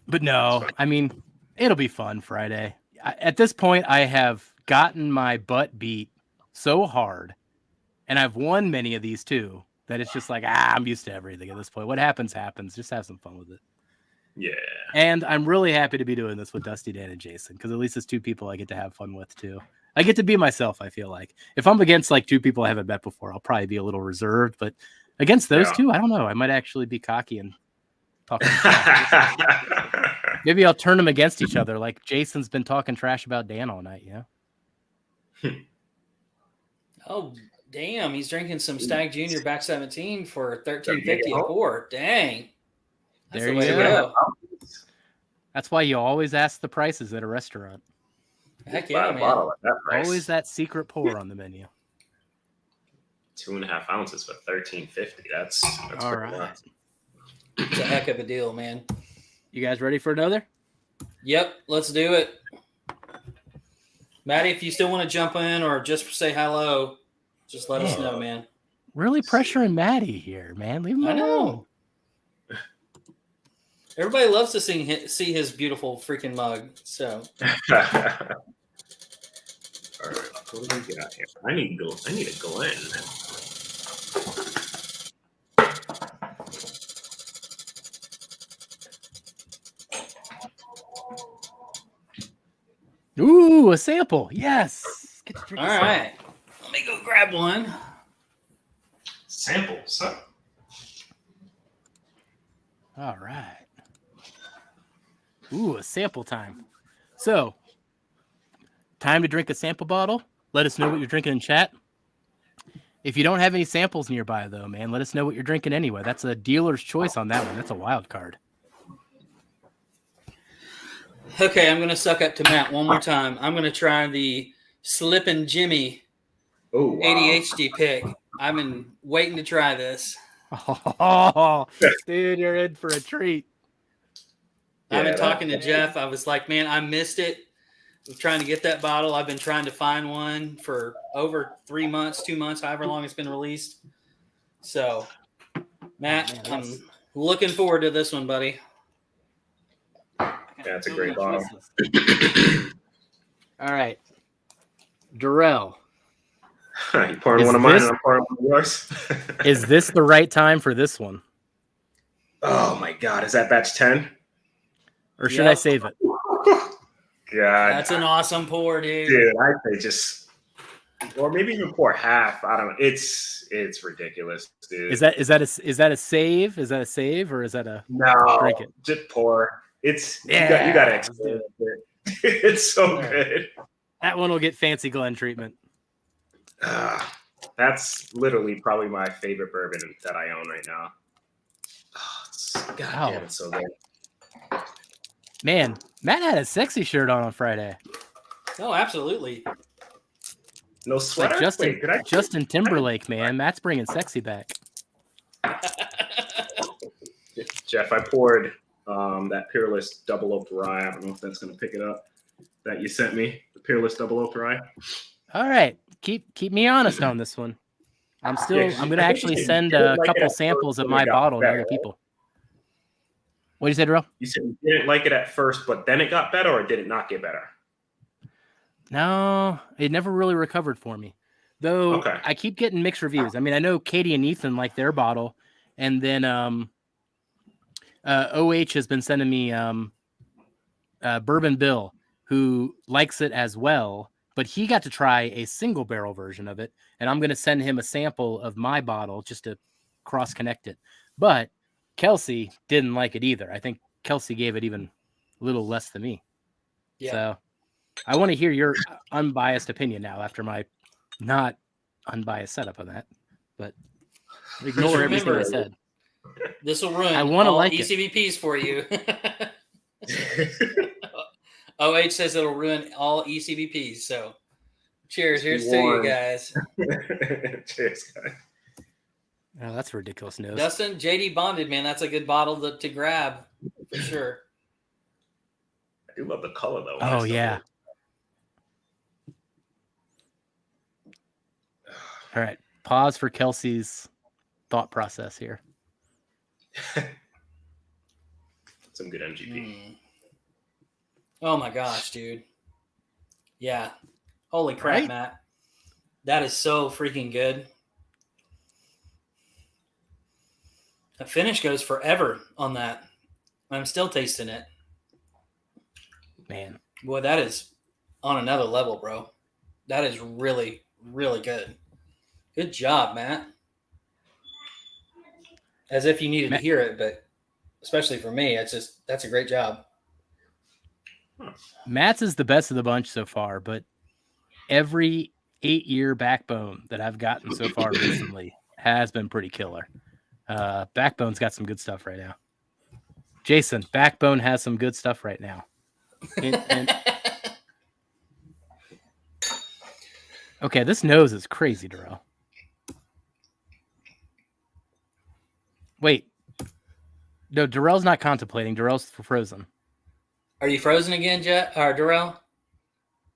But no, I mean, it'll be fun Friday. At this point, I have gotten my butt beat so hard, and I've won many of these too, that it's just like, I'm used to everything at this point. What happens, happens. Just have some fun with it. Yeah. And I'm really happy to be doing this with Dusty, Dan, and Jason, because at least it's 2 people I get to have fun with too. I get to be myself, I feel like. If I'm against like 2 people I haven't met before, I'll probably be a little reserved, but against those 2, I don't know. I might actually be cocky and talking trash. Maybe I'll turn them against each other, like Jason's been talking trash about Dan all night, Oh, damn. He's drinking some Stag Junior Back 17 for $13.50 a pour. Dang. That's there the way you to go. That's why you always ask the prices at a restaurant. Heck yeah, man. Always that secret pour on the menu. 2.5 ounces for $13.50. That's all right. Nuts. It's a heck of a deal, man. You guys ready for another? Yep, let's do it. Maddie, if you still want to jump in or just say hello, just let us know, man. Really pressuring Maddie here, man. Leave him alone. I know. Everybody loves to see his beautiful freaking mug. So. All right, what do we got here? I need a Glen. Ooh, a sample. Yes. All right. Let me go grab one. Samples, huh? All right. Ooh, a sample time. So, time to drink a sample bottle. Let us know what you're drinking in chat. If you don't have any samples nearby, though, man, let us know what you're drinking anyway. That's a dealer's choice on that one. That's a wild card. Okay, I'm going to suck up to Matt one more time. I'm going to try the Slippin' Jimmy ADHD pick. I've been waiting to try this. Oh, dude, you're in for a treat. I've been talking to Jeff. I was like, man, I missed it. I was trying to get that bottle. I've been trying to find one for over 3 months, 2 months, however long it's been released. So, Matt, I'm looking forward to this one, buddy. That's a great bottle. All right. Darrell. You pouring one of mine and I'm pouring one of yours? Is this the right time for this one? Oh, my God. Is that batch 10? Or should I save it? God. That's an awesome pour, dude. Dude, I say just, or maybe even pour half. I don't know. It's ridiculous, dude. Is that a save? Is that a save or is that a drink it? Just pour. It's you got to experience it. It's so good. That one will get fancy Glen treatment. That's literally probably my favorite bourbon that I own right now. God damn, it's so good. Man, Matt had a sexy shirt on Friday. Oh, absolutely. No sweater? Like Justin Timberlake, man. Matt's bringing sexy back. Jeff, I poured that Peerless Double Oaked Rye. I don't know if that's going to pick it up. That you sent me, the Peerless Double Oaked Rye. All right, keep me honest on this one. I'm going to actually send a couple samples of my bottle to other people. What did you say, Darrell? You said you didn't like it at first, but then it got better, or did it not get better? No, it never really recovered for me. Though Okay. I keep getting mixed reviews. I mean, I know Katie and Ethan like their bottle, and then OH has been sending me Bourbon Bill, who likes it as well, but he got to try a single barrel version of it, and I'm going to send him a sample of my bottle just to cross connect it. But Kelsey didn't like it either. I think Kelsey gave it even a little less than me. Yeah. So I want to hear your unbiased opinion now after my not unbiased setup on that. But ignore everything I said. This will ruin I want to all like it. ECVPs for you. OH says it'll ruin all ECVPs. So cheers. Here's to you guys. Cheers, guys. Oh, that's ridiculous news. Dustin, JD Bonded, man. That's a good bottle to grab for sure. I do love the color, though. Oh, yeah. All right. Pause for Kelsey's thought process here. Some good MGP. Oh my gosh, dude. Yeah. Holy crap, Right? Matt. That is so freaking good. The finish goes forever on that. I'm still tasting it. Man. Boy, that is on another level, bro. That is really, really good. Good job, Matt. As if you needed to hear it, but especially for me, that's a great job. Matt's is the best of the bunch so far, but every 8-year backbone that I've gotten so far recently has been pretty killer. Backbone's got some good stuff right now. Jason, Backbone has some good stuff right now. Okay, this nose is crazy, Darrell. Wait. No, Darrell's not contemplating. Darrell's frozen. Are you frozen again, Jet or Darrell?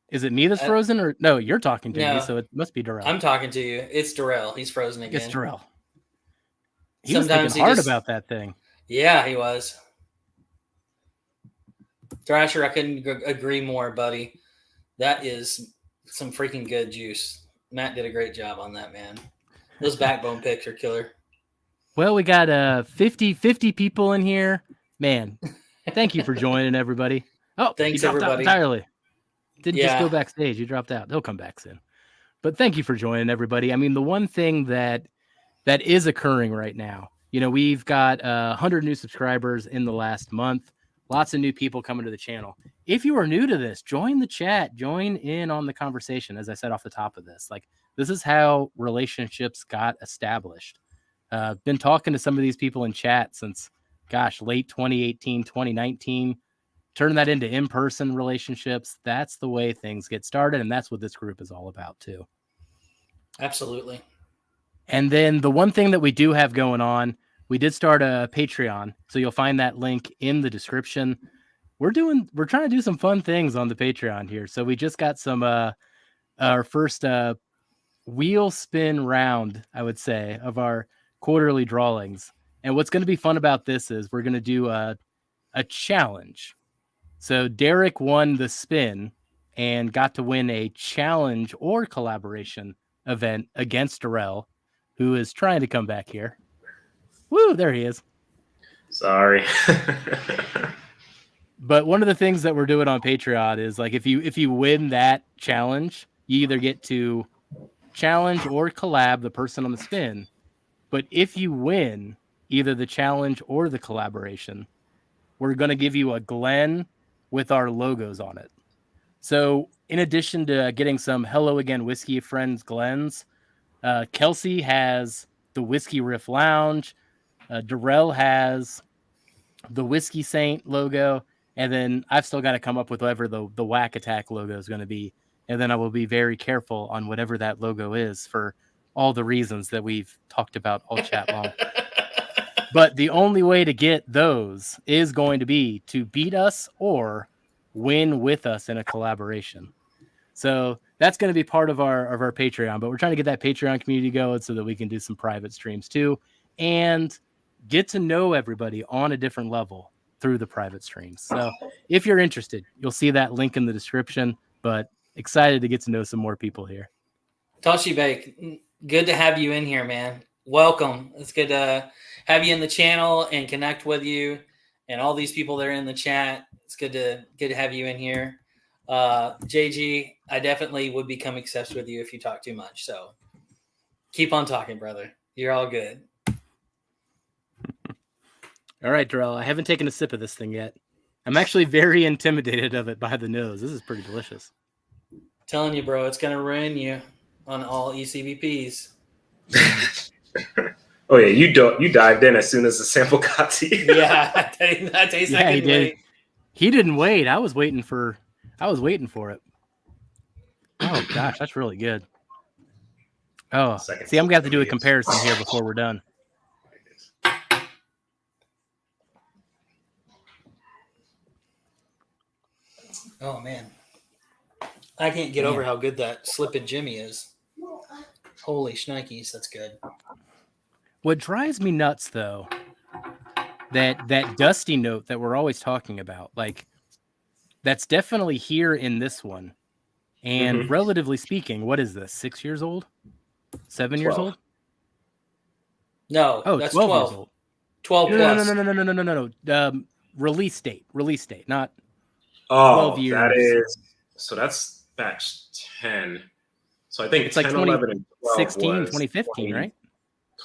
Is it me that's frozen, or no? You're talking to me, so it must be Darrell. I'm talking to you. It's Darrell. He's frozen again. It's Darrell. He was thinking hard about that thing. Yeah, he was. Thrasher, I couldn't agree more, buddy. That is some freaking good juice. Matt did a great job on that, man. Those backbone picks are killer. Well, we got 50 people in here. Man, thank you for joining, everybody. Oh, thanks, he dropped everybody. out entirely. Didn't just go backstage. He dropped out. He'll come back soon. But thank you for joining, everybody. I mean, the one thing that is occurring right now, we've got 100 new subscribers in the last month. Lots of new people coming to the channel. If you are new to this, join the chat. Join in on the conversation, as I said off the top of this. Like, this is how relationships got established. Been talking to some of these people in chat since, late 2018, 2019. Turning that into in-person relationships. That's the way things get started, and that's what this group is all about, too. Absolutely. And then the one thing that we do have going on, we did start a Patreon, so you'll find that link in the description. We're trying to do some fun things on the Patreon here. So we just got some our first wheel spin round, I would say, of our quarterly drawings. And what's going to be fun about this is we're going to do a challenge. So Derek won the spin and got to win a challenge or collaboration event against Darrell, who is trying to come back here. Woo, there he is. Sorry. But one of the things that we're doing on Patreon is, like, if you win that challenge, you either get to challenge or collab the person on the spin. But if you win either the challenge or the collaboration, we're going to give you a Glen with our logos on it. So in addition to getting some Hello Again Whiskey Friends Glens, Kelsey has the Whiskey Riff Lounge. Darrell has the Whiskey Saint logo. And then I've still got to come up with whatever the Whack Attack logo is going to be. And then I will be very careful on whatever that logo is for all the reasons that we've talked about all chat long. But the only way to get those is going to be to beat us or win with us in a collaboration. So that's going to be part of our Patreon. But we're trying to get that Patreon community going so that we can do some private streams too and get to know everybody on a different level through the private streams. So if you're interested, you'll see that link in the description. But excited to get to know some more people here. Toshi Bake, good to have you in here, man. Welcome. It's good to have you in the channel and connect with you and all these people that are in the chat. It's good to have you in here. JG, I definitely would become obsessed with you if you talk too much. So keep on talking, brother. You're all good. All right, Darrell, I haven't taken a sip of this thing yet. I'm actually very intimidated of it by the nose. This is pretty delicious. Telling you, bro, it's going to ruin you on all ECBPs. Oh yeah, you dived in as soon as the sample got to you. Yeah, I taste Yeah, he did. He didn't wait. I was waiting for it. Oh gosh, that's really good. Oh, see, I'm gonna have to do a comparison here before we're done. Oh man, I can't get over how good that Slippin' Jimmy is. Holy shnikes, that's good. What drives me nuts, though, that dusty note that we're always talking about, like, that's definitely here in this one. And relatively speaking, what is this? 6 years old? 7 years old? No, oh, that's 12 12. years old. 12 plus. No. Release date, not. Oh, 12 years. that is so. That's batch 10. So I think it's 10, like 11, and 12 2016, was 2015, right?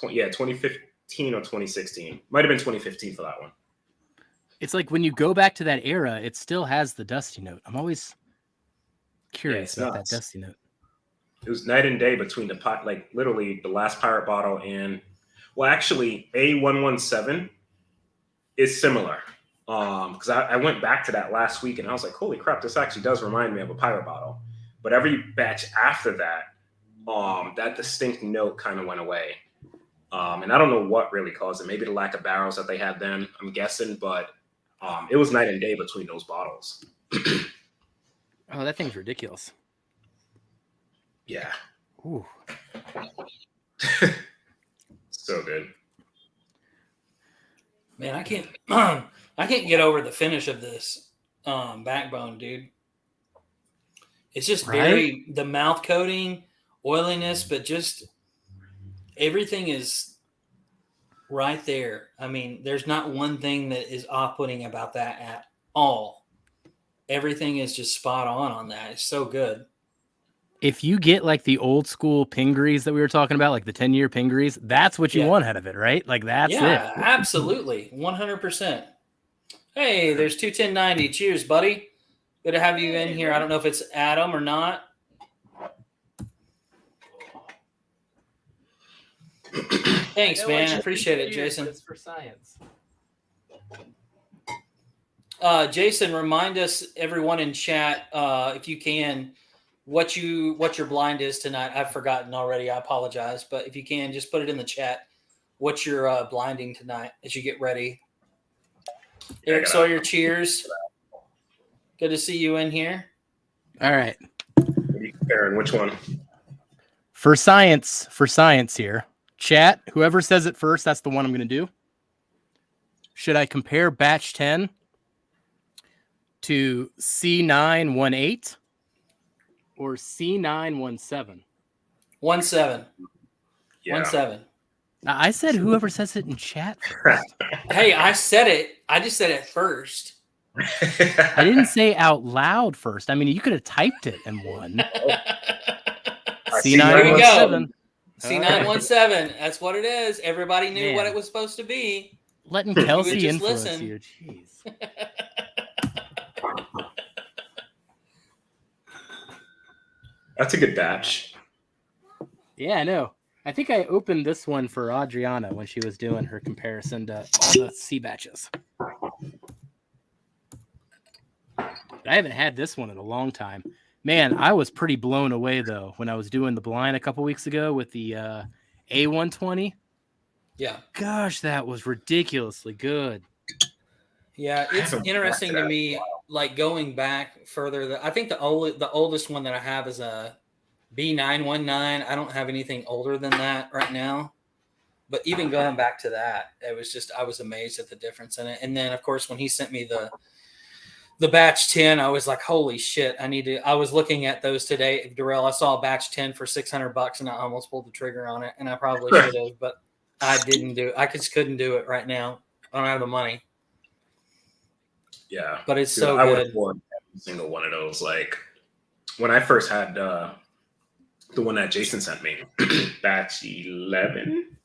2015 or 2016. Might have been 2015 for that one. It's like when you go back to that era, it still has the dusty note. I'm always curious about that dusty note. It was night and day between the pot, like literally the last pirate bottle and, well, actually A117 is similar. Because I went back to that last week and I was like, holy crap, this actually does remind me of a pirate bottle. But every batch after that, that distinct note kind of went away. And I don't know what really caused it. Maybe the lack of barrels that they had then, I'm guessing, but it was night and day between those bottles. Oh, that thing's ridiculous. Yeah. Ooh. So good. Man, I can't get over the finish of this backbone, dude. It's just very the mouth coating, oiliness, but just everything is right there. I mean, there's not one thing that is off-putting about that at all. Everything is just spot on that. It's so good. If you get like the old school Pingrees that we were talking about, like the 10-year Pingrees, that's what you want out of it, right? Like that's it. Yeah, absolutely. 100%. Hey, there's 21090. Cheers, buddy. Good to have you in here. I don't know if it's Adam or not. Thanks, man. I appreciate it, Jason. It's for science. Jason, remind us, everyone in chat, if you can, what your blind is tonight. I've forgotten already. I apologize, but if you can, just put it in the chat. What you're blinding tonight as you get ready. Eric Sawyer, cheers. Good to see you in here. All right. What are you comparing? Which one? For science here. Chat, whoever says it first, that's the one I'm going to do. Should I compare batch 10 to C918 or C917? 17. Yeah. 17. Now, I said whoever says it in chat first. Hey, I said it. I just said it first. I didn't say out loud first. I mean, you could have typed it and won. C917. C917. That's what it is. Everybody knew what it was supposed to be. Letting Kelsey influence you. Jeez. That's a good batch. Yeah, I know. I think I opened this one for Adriana when she was doing her comparison to all the C batches. I haven't had this one in a long time. Man, I was pretty blown away, though, when I was doing the blind a couple weeks ago with the A120. Yeah. Gosh, that was ridiculously good. Yeah, it's interesting to me, like going back further. I think the oldest one that I have is a B919. I don't have anything older than that right now. But even going back to that, it was just, I was amazed at the difference in it. And then, of course, when he sent me the the batch 10, I was like, holy shit, I was looking at those today. Darrell, I saw a batch 10 for $600 and I almost pulled the trigger on it, and I probably should have, but I didn't do it. I just couldn't do it right now. I don't have the money. Yeah. But it's Dude, so I would good. have bought every single one of those. Like when I first had the one that Jason sent me, batch 11.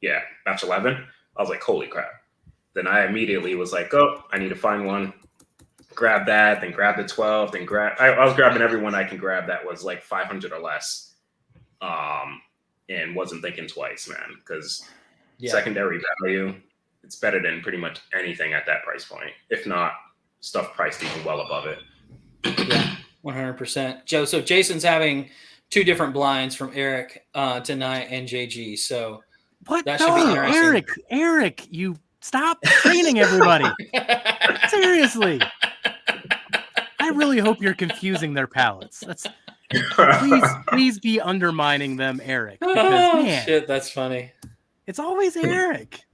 Yeah, batch 11. I was like, holy crap. Then I immediately was like, oh, I need to find one. Grab that, then grab the 12, then I was grabbing everyone I can grab that was like 500 or less. And wasn't thinking twice, man, because secondary value, it's better than pretty much anything at that price point. If not, stuff priced even well above it. Yeah, 100%. Joe, so Jason's having 2 different blinds from Eric tonight and JG. So what? That should be interesting. Eric, you stop training everybody. Seriously. I really hope you're confusing their palates. Please be undermining them, Eric. Because man, shit, that's funny. It's always Eric.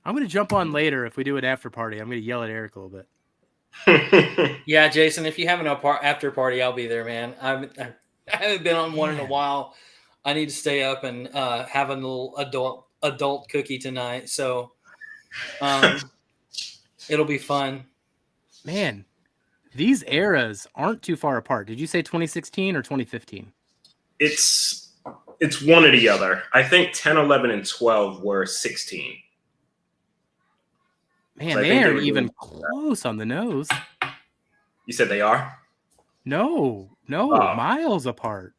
I'm gonna jump on later if we do an after party. I'm gonna yell at Eric a little bit. Yeah, Jason, if you have an after party, I'll be there, man. I haven't been on one in a while. I need to stay up and have a little adult cookie tonight. So it'll be fun. Man, these eras aren't too far apart. Did you say 2016 or 2015? It's one or the other. I think 10, 11, and 12 were 16. Man, so they aren't even close on the nose. You said they are? No, miles apart.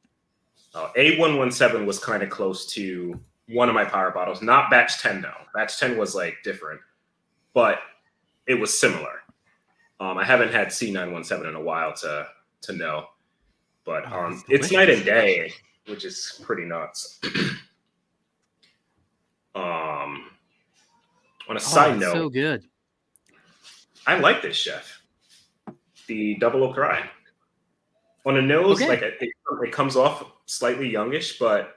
A117 was kind of close to one of my power bottles. Not batch 10, though. Batch 10 was like different, but it was similar. I haven't had C917 in a while to know, but it's night and day, which is pretty nuts. On a side note, so good. I like this, Chef. The double oak rye. On the nose, like it comes off slightly youngish, but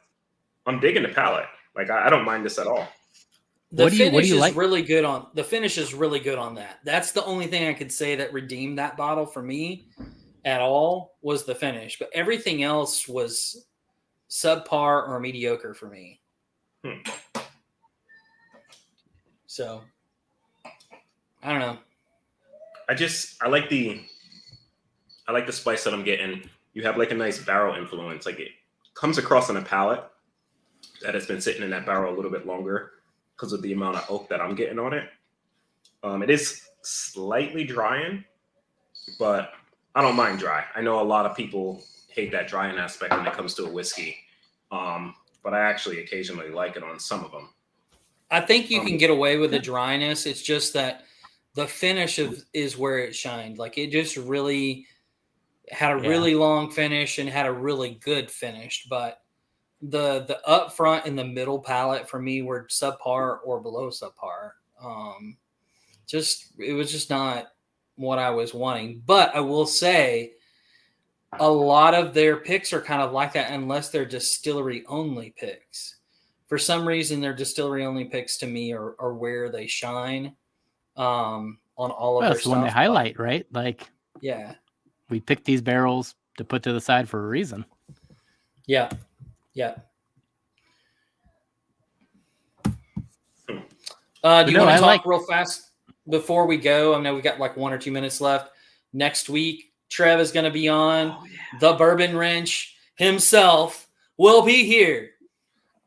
I'm digging the palate. Like I don't mind this at all. The finish is really good on that. That's the only thing I could say that redeemed that bottle for me at all was the finish. But everything else was subpar or mediocre for me. So I don't know. I like the spice that I'm getting. You have like a nice barrel influence. Like it comes across on a palate that has been sitting in that barrel a little bit longer because of the amount of oak that I'm getting on it. It is slightly drying, but I don't mind dry. I know a lot of people hate that drying aspect when it comes to a whiskey, but I actually occasionally like it on some of them. I think you can get away with the dryness. It's just that the finish is where it shined. Like it just really had a really long finish and had a really good finish, but the up front and the middle palate for me were subpar or below subpar. It was just not what I was wanting. But I will say a lot of their picks are kind of like that unless they're distillery only picks. For some reason, their distillery only picks to me are where they shine on all of their stuff. That's the one they highlight, right? Like, yeah, we picked these barrels to put to the side for a reason. Yeah. Yeah. Do you want to talk real fast before we go? I know we got like 1 or 2 minutes left. Next week, Trev is going to be on. The Bourbon Wrench himself will be here.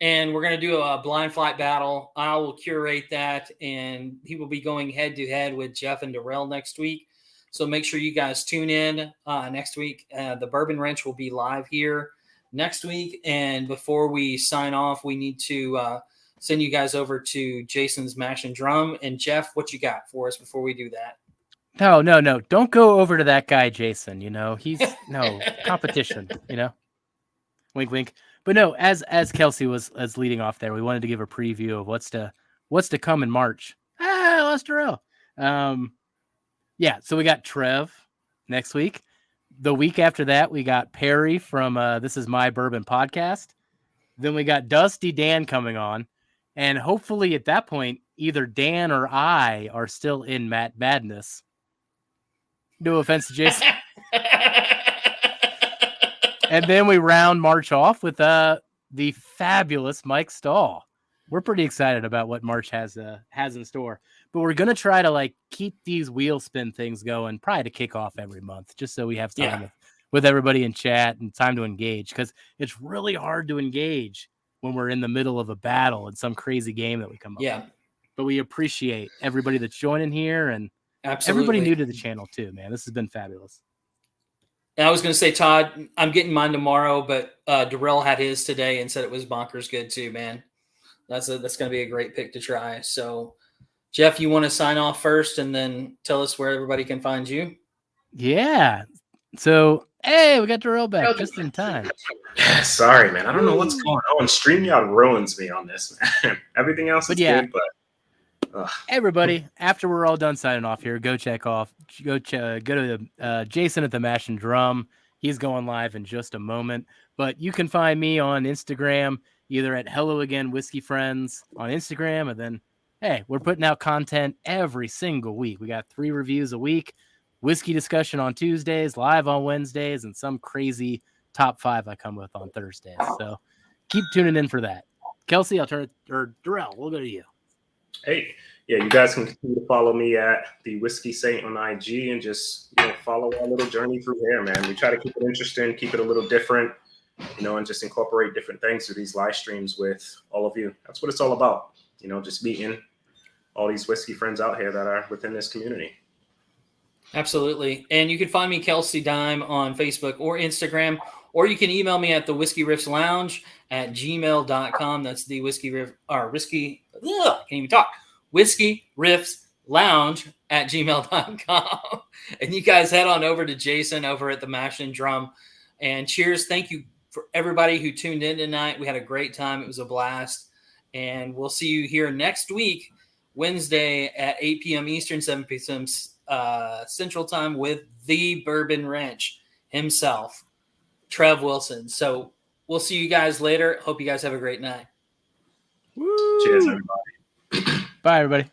And we're going to do a blind flight battle. I will curate that, and he will be going head-to-head with Jeff and Darrell next week. So make sure you guys tune in next week. The Bourbon Wrench will be live here next week. And before we sign off, we need to send you guys over to Jason's Mash and Drum. And Jeff, what you got for us before we do that? No. Don't go over to that guy, Jason. You know, he's no competition, you know, wink, wink. But no, as Kelsey was leading off there, we wanted to give a preview of what's to come in March. Lester. Yeah. So we got Trev next week. The week after that, we got Perry from This Is My Bourbon podcast. Then we got Dusty Dan coming on. And hopefully at that point, either Dan or I are still in Matt Madness. No offense to Jason. And then we round March off with the fabulous Mike Stahl. We're pretty excited about what March has in store. But we're going to try to like keep these wheel spin things going, probably to kick off every month, just so we have time with everybody in chat and time to engage, because it's really hard to engage when we're in the middle of a battle and some crazy game that we come up with. But we appreciate everybody that's joining here and everybody new to the channel too, man. This has been fabulous. And I was going to say, Todd, I'm getting mine tomorrow, but Darrell had his today and said it was bonkers good too, man. That's going to be a great pick to try. So, Jeff, you want to sign off first and then tell us where everybody can find you? Yeah. So, hey, we got Darrell back just in time. Sorry, man. I don't know what's going on. StreamYard ruins me on this, man. Everything else is good, but everybody, after we're all done signing off here, go to Jason at the Mash and Drum. He's going live in just a moment. But you can find me on Instagram, either at Hello Again Whiskey Friends on Instagram, and then, hey, we're putting out content every single week. We got 3 reviews a week, whiskey discussion on Tuesdays, live on Wednesdays, and some crazy top 5 I come with on Thursdays. So keep tuning in for that. Kelsey, I'll turn it, or Darrell, we'll go to you. Hey, yeah, you guys can continue to follow me at the Whiskey Saint on IG and just follow our little journey through here, man. We try to keep it interesting, keep it a little different, and just incorporate different things through these live streams with all of you. That's what it's all about, just meeting all these whiskey friends out here that are within this community. Absolutely. And you can find me, Kelsey Dime, on Facebook or Instagram, or you can email me at the Whiskey Riffs Lounge at gmail.com. That's the Whiskey Riffs Lounge at gmail.com. And you guys head on over to Jason over at the Mash and Drum. And cheers. Thank you for everybody who tuned in tonight. We had a great time. It was a blast. And we'll see you here next week, Wednesday at 8 p.m. Eastern, 7 p.m. Central Time with the Bourbon Wrench himself, Trev Wilson. So we'll see you guys later. Hope you guys have a great night. Woo! Cheers, everybody. Bye, everybody.